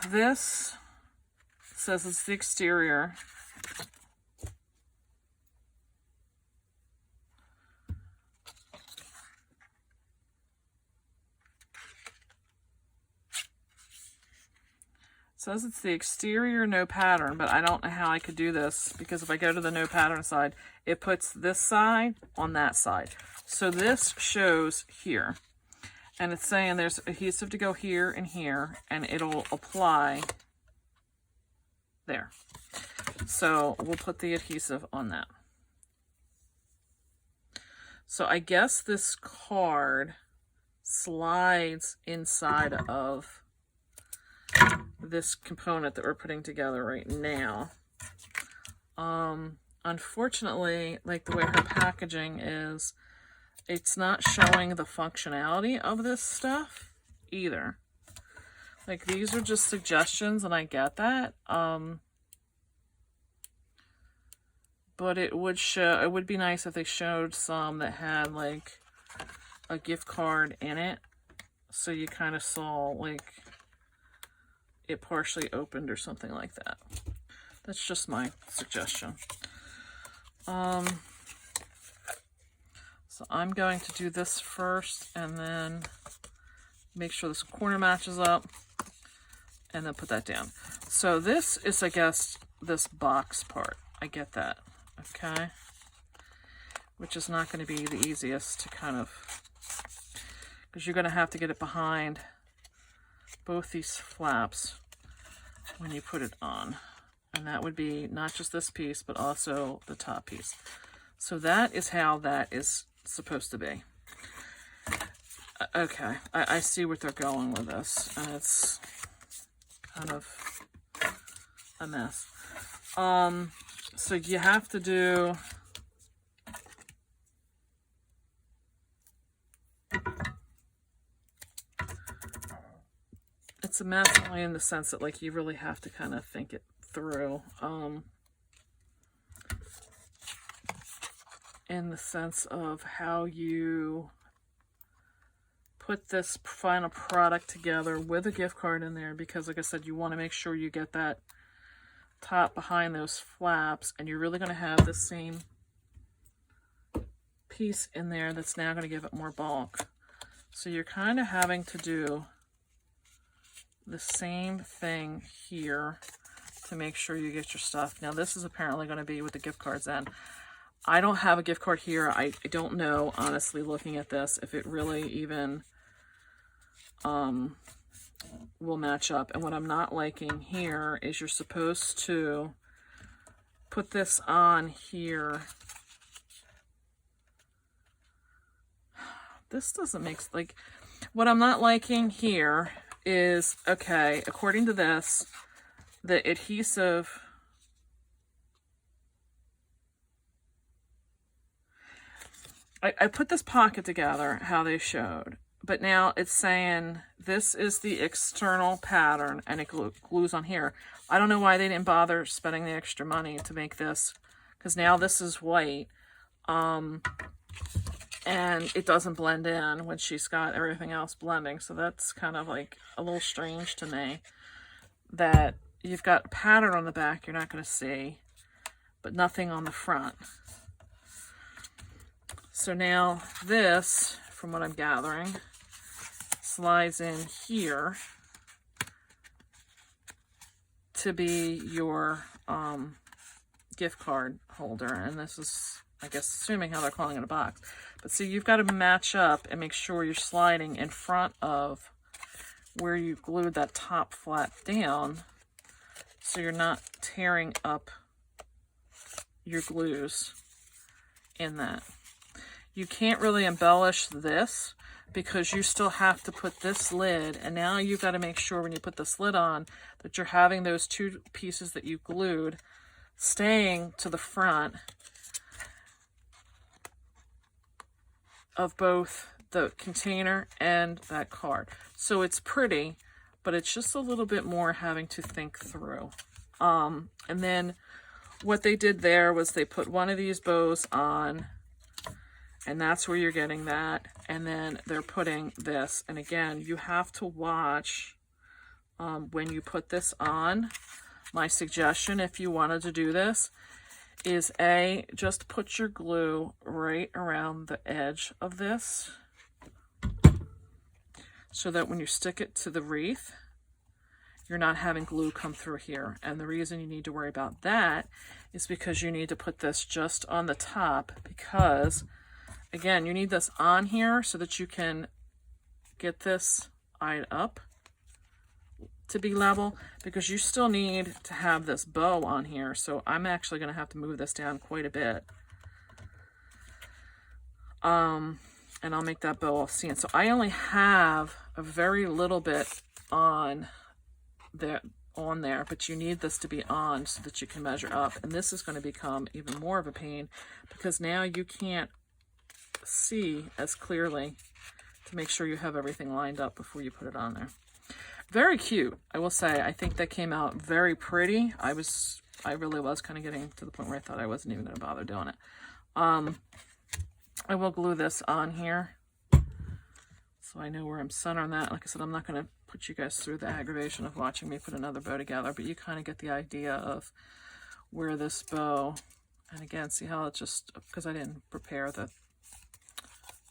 This says it's the exterior. Says it's the exterior, no pattern, but I don't know how I could do this, because if I go to the no pattern side, it puts this side on that side. So this shows here, and it's saying there's adhesive to go here and here, and it'll apply there. So we'll put the adhesive on that. So I guess this card slides inside of this component that we're putting together right now. Unfortunately, like the way her packaging is, it's not showing the functionality of this stuff either. Like, these are just suggestions, and I get that. But it would show, it would be nice if they showed some that had like a gift card in it, so you kind of saw like it partially opened or something like that. That's just my suggestion. So I'm going to do this first, and then make sure this corner matches up, and then put that down. So this is, I guess, this box part. I get that, okay? Which is not going to be the easiest to kind of, because you're going to have to get it behind both these flaps when you put it on. And that would be not just this piece, but also the top piece. So that is how that is supposed to be. Okay, I see what they're going with this, and it's kind of a mess. So you have to do it's a mess only in the sense that, like, you really have to kind of think it through. In the sense of how you put this final product together with a gift card in there, because like I said, you want to make sure you get that top behind those flaps, and you're really going to have the same piece in there that's now going to give it more bulk. So you're kind of having to do the same thing here to make sure you get your stuff. Now this is apparently going to be with the gift cards in. I don't have a gift card here. I don't know, honestly, looking at this, if it really even will match up. And what I'm not liking here is you're supposed to put this on here. This doesn't make, like, what I'm not liking here is, okay, according to this, the adhesive, I put this pocket together how they showed, but now it's saying this is the external pattern and it glues on here. I don't know why they didn't bother spending the extra money to make this, because now this is white, and it doesn't blend in when she's got everything else blending. So that's kind of like a little strange to me, that you've got a pattern on the back you're not going to see, but nothing on the front. So now this, from what I'm gathering, slides in here to be your gift card holder. And this is, I guess, assuming how they're calling it a box. But see, you've got to match up and make sure you're sliding in front of where you glued that top flap down, so you're not tearing up your glues in that. You can't really embellish this because you still have to put this lid, and now you've got to make sure when you put this lid on that you're having those two pieces that you glued staying to the front of both the container and that card. So it's pretty, but it's just a little bit more having to think through. And then what they did there was they put one of these bows on, and that's where you're getting that. And then they're putting this. And again, you have to watch when you put this on. My suggestion, if you wanted to do this, is just put your glue right around the edge of this, so that when you stick it to the wreath, you're not having glue come through here. And the reason you need to worry about that is because you need to put this just on the top, because again, you need this on here so that you can get this eyed up to be level, because you still need to have this bow on here. So I'm actually going to have to move this down quite a bit. And I'll make that bow all seen. So I only have a very little bit on there, but you need this to be on so that you can measure up. And this is going to become even more of a pain, because now you can't see as clearly to make sure you have everything lined up before you put it on there. Very cute, I will say. I think that came out very pretty. I really was kind of getting to the point where I thought I wasn't even going to bother doing it. I will glue this on here so I know where I'm centering that. Like I said, I'm not going to put you guys through the aggravation of watching me put another bow together, but you kind of get the idea of where this bow, and again, see how it just, because I didn't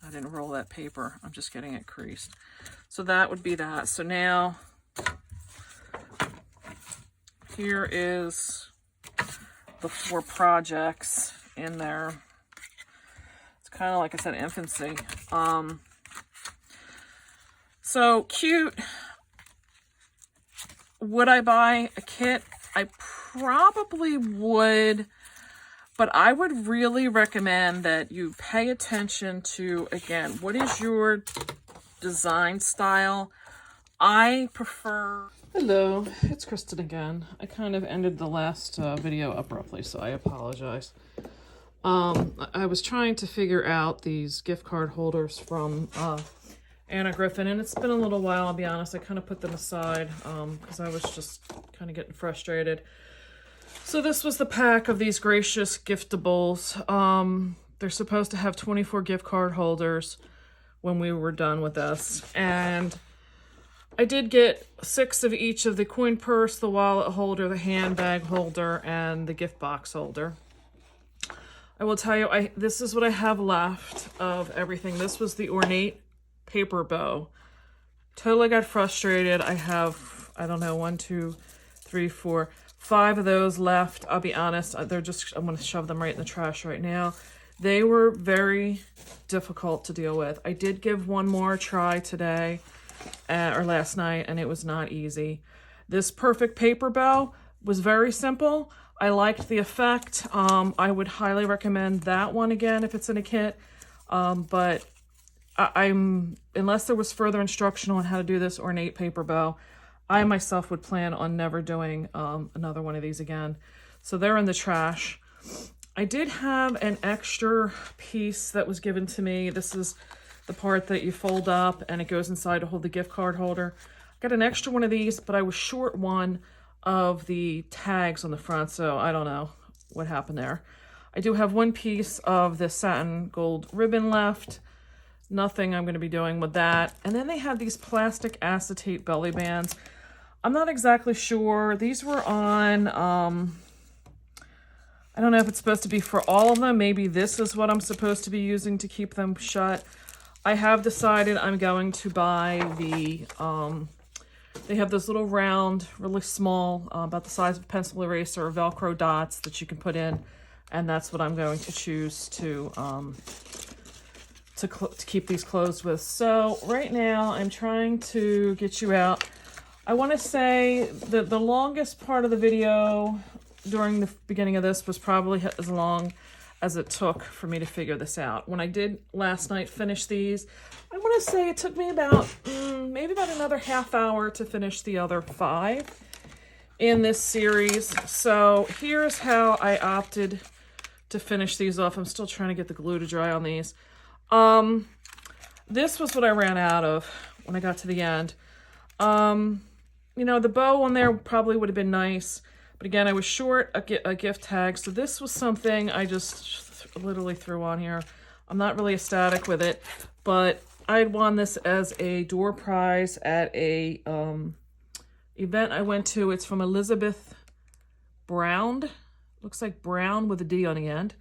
I didn't roll that paper, I'm just getting it creased. So that would be that. So now, here is the 4 projects in there. It's kind of like I said, infancy. So cute. Would I buy a kit? I probably would, but I would really recommend that you pay attention to, again, what is your design style. I prefer... Hello, it's Kristen again. I kind of ended the last video abruptly, so I apologize. I was trying to figure out these gift card holders from Anna Griffin, and it's been a little while, I'll be honest. I kind of put them aside because I was just kind of getting frustrated. So this was the pack of these gracious giftables. They're supposed to have 24 gift card holders when we were done with this. And I did get 6 of each of the coin purse, the wallet holder, the handbag holder, and the gift box holder. I will tell you, this is what I have left of everything. This was the ornate paper bow. Totally got frustrated. I have, I don't know, 1, 2, 3, 4, 5 of those left. I'll be honest, I'm going to shove them right in the trash right now. They were very difficult to deal with. I did give one more try today, or last night, and it was not easy. This perfect paper bow was very simple. I liked the effect. I would highly recommend that one again if it's in a kit. But unless there was further instruction on how to do this ornate paper bow, I myself would plan on never doing another one of these again. So they're in the trash. I did have an extra piece that was given to me. This is the part that you fold up and it goes inside to hold the gift card holder. I got an extra one of these, but I was short one of the tags on the front, so I don't know what happened there. I do have one piece of the satin gold ribbon left. Nothing I'm going to be doing with that. And then they have these plastic acetate belly bands. I'm not exactly sure. These were on, I don't know if it's supposed to be for all of them. Maybe this is what I'm supposed to be using to keep them shut. I have decided I'm going to buy the, they have those little round, really small, about the size of a pencil eraser, Velcro dots that you can put in. And that's what I'm going to choose to keep these closed with. So right now I'm trying to get you out. I want to say that the longest part of the video during the beginning of this was probably as long as it took for me to figure this out. When I did last night finish these, I want to say it took me about maybe about another half hour to finish the other 5 in this series. So here's how I opted to finish these off. I'm still trying to get the glue to dry on these. This was what I ran out of when I got to the end. You know, the bow on there probably would have been nice, but again, I was short a gift tag, so this was something I just literally threw on here. I'm not really ecstatic with it, but I'd won this as a door prize at a event I went to. It's from Elizabeth Brown. Looks like Brown with a D on the end.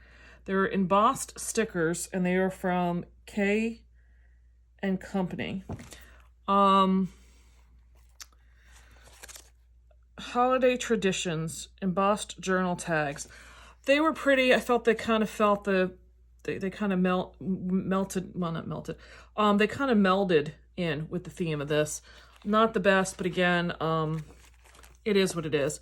They're embossed stickers, and they are from K and Company. Holiday Traditions, embossed journal tags. They were pretty. I felt they kind of felt they kind of melted, well, not melted. They kind of melded in with the theme of this. Not the best, but again, it is what it is.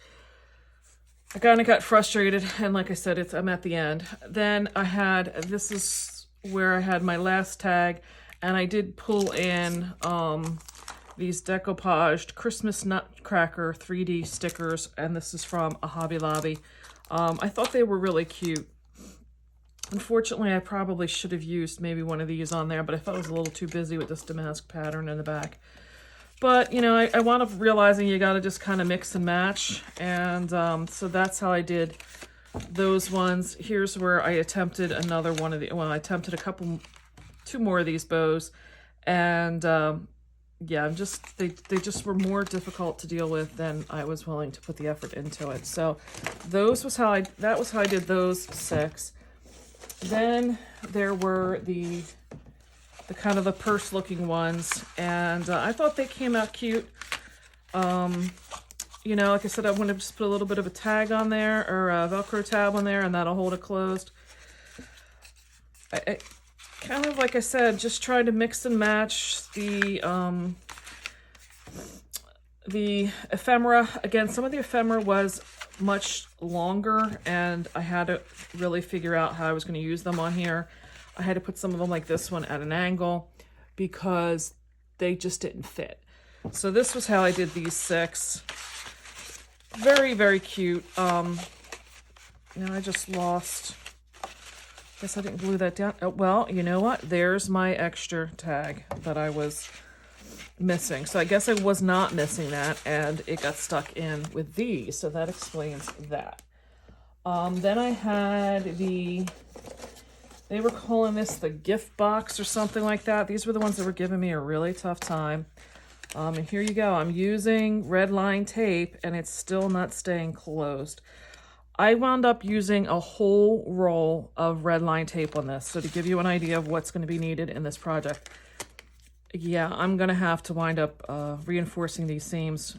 I kind of got frustrated, and like I said, I'm at the end. Then I had, this is where I had my last tag, and I did pull in these decoupaged Christmas Nutcracker 3D stickers, and this is from a Hobby Lobby. I thought they were really cute. Unfortunately, I probably should have used maybe one of these on there, but I thought I was a little too busy with this damask pattern in the back. But, you know, I wound up realizing you got to just kind of mix and match. And so that's how I did those ones. Here's where I attempted another one of the, well, I attempted two more of these bows. And yeah, they just were more difficult to deal with than I was willing to put the effort into it. So that was how I did those 6. Then there were the kind of the purse looking ones, and I thought they came out cute. You know, like I said, I want to just put a little bit of a tag on there, or a Velcro tab on there, and that'll hold it closed. I kind of, like I said, just tried to mix and match the ephemera. Again, some of the ephemera was much longer, and I had to really figure out how I was going to use them on here. I had to put some of them like this one at an angle because they just didn't fit. So this was how I did these 6. Very, very cute. Now I just lost Guess I didn't glue that down. Oh, well, you know what? There's my extra tag that I was missing. So I guess I was not missing that, and it got stuck in with these. So that explains that. Then I had they were calling this the gift box or something like that. These were the ones that were giving me a really tough time. And here you go. I'm using red line tape, and it's still not staying closed. I wound up using a whole roll of red line tape on this. So to give you an idea of what's going to be needed in this project, yeah, I'm going to have to wind up reinforcing these seams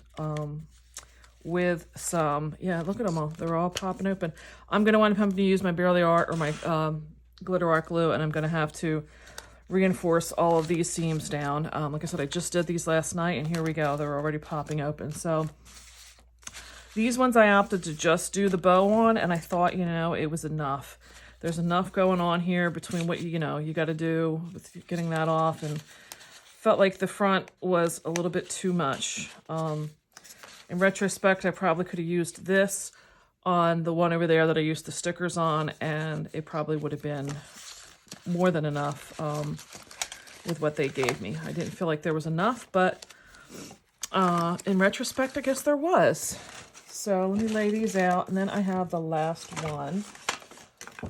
with some, yeah, look at them all. They're all popping open. I'm going to wind up having to use my Barely Art or my glitter art glue, and I'm going to have to reinforce all of these seams down. Like I said, I just did these last night, and here we go. They're already popping open. So these ones I opted to just do the bow on, and I thought, you know, it was enough. There's enough going on here between what, you know, you got to do with getting that off, and felt like the front was a little bit too much. In retrospect, I probably could have used this on the one over there that I used the stickers on, and it probably would have been more than enough with what they gave me. I didn't feel like there was enough, but in retrospect, I guess there was. So let me lay these out, and then I have the last one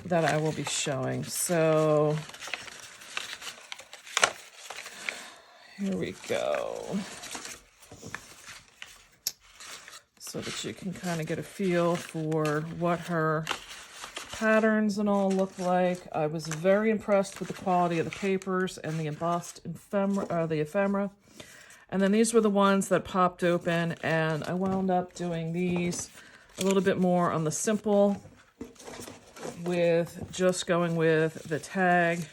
that I will be showing. So here we go. So that you can kind of get a feel for what her patterns and all look like. I was very impressed with the quality of the papers and the embossed ephemera. And then these were the ones that popped open, and I wound up doing these a little bit more on the simple with just going with the tag.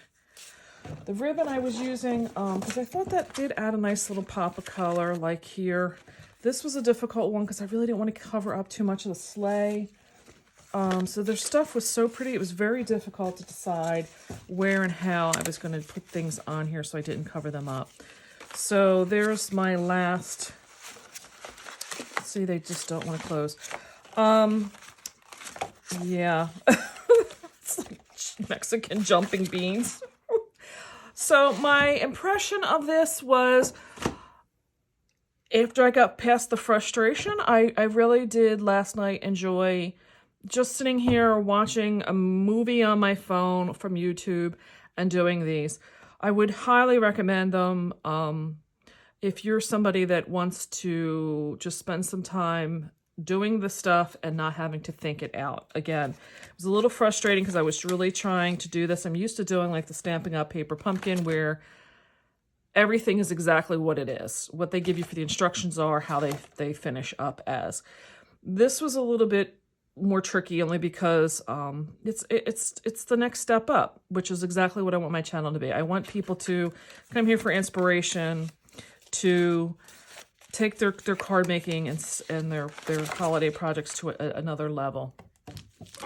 The ribbon I was using, because I thought that did add a nice little pop of color, like here. This was a difficult one because I really didn't want to cover up too much of the sleigh. So their stuff was so pretty, it was very difficult to decide where and how I was going to put things on here so I didn't cover them up. So there's my last, see, they just don't want to close. Yeah, it's like Mexican jumping beans. So my impression of this was, after I got past the frustration, I really did last night enjoy just sitting here watching a movie on my phone from YouTube and doing these. I would highly recommend them if you're somebody that wants to just spend some time doing the stuff and not having to think it out. Again, it was a little frustrating because I was really trying to do this. I'm used to doing like the Stampin' Up! Paper Pumpkin, where everything is exactly what it is. What they give you for the instructions are how they finish up as. This was a little bit more tricky only because it's the next step up, which is exactly what I want my channel to be. I want people to come here for inspiration, to take their card making and their holiday projects to another level.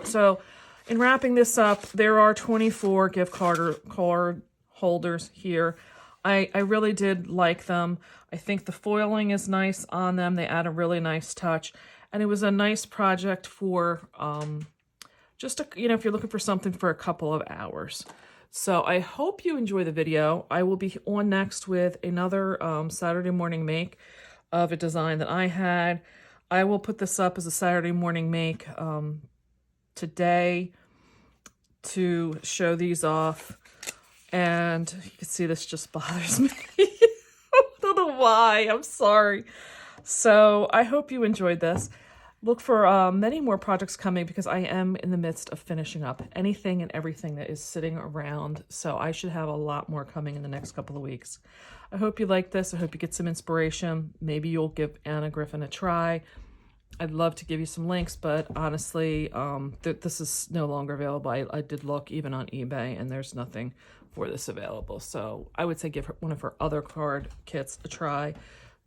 So in wrapping this up, there are 24 gift card holders here. I really did like them. I think the foiling is nice on them. They add a really nice touch. And it was a nice project for just, if you're looking for something for a couple of hours. So I hope you enjoy the video. I will be on next with another Saturday morning make of a design that I had. I will put this up as a Saturday morning make today to show these off. And you can see this just bothers me. I don't know why. I'm sorry. So I hope you enjoyed this. Look for many more projects coming because I am in the midst of finishing up anything and everything that is sitting around. So I should have a lot more coming in the next couple of weeks. I hope you like this. I hope you get some inspiration. Maybe you'll give Anna Griffin a try. I'd love to give you some links, but honestly, this is no longer available. I did look even on eBay, and there's nothing for this available. So I would say give one of her other card kits a try.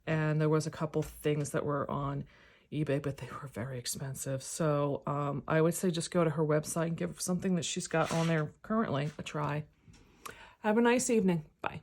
And there was a couple things that were on eBay, but they were very expensive. So I would say just go to her website and give something that she's got on there currently a try. Have a nice evening. Bye.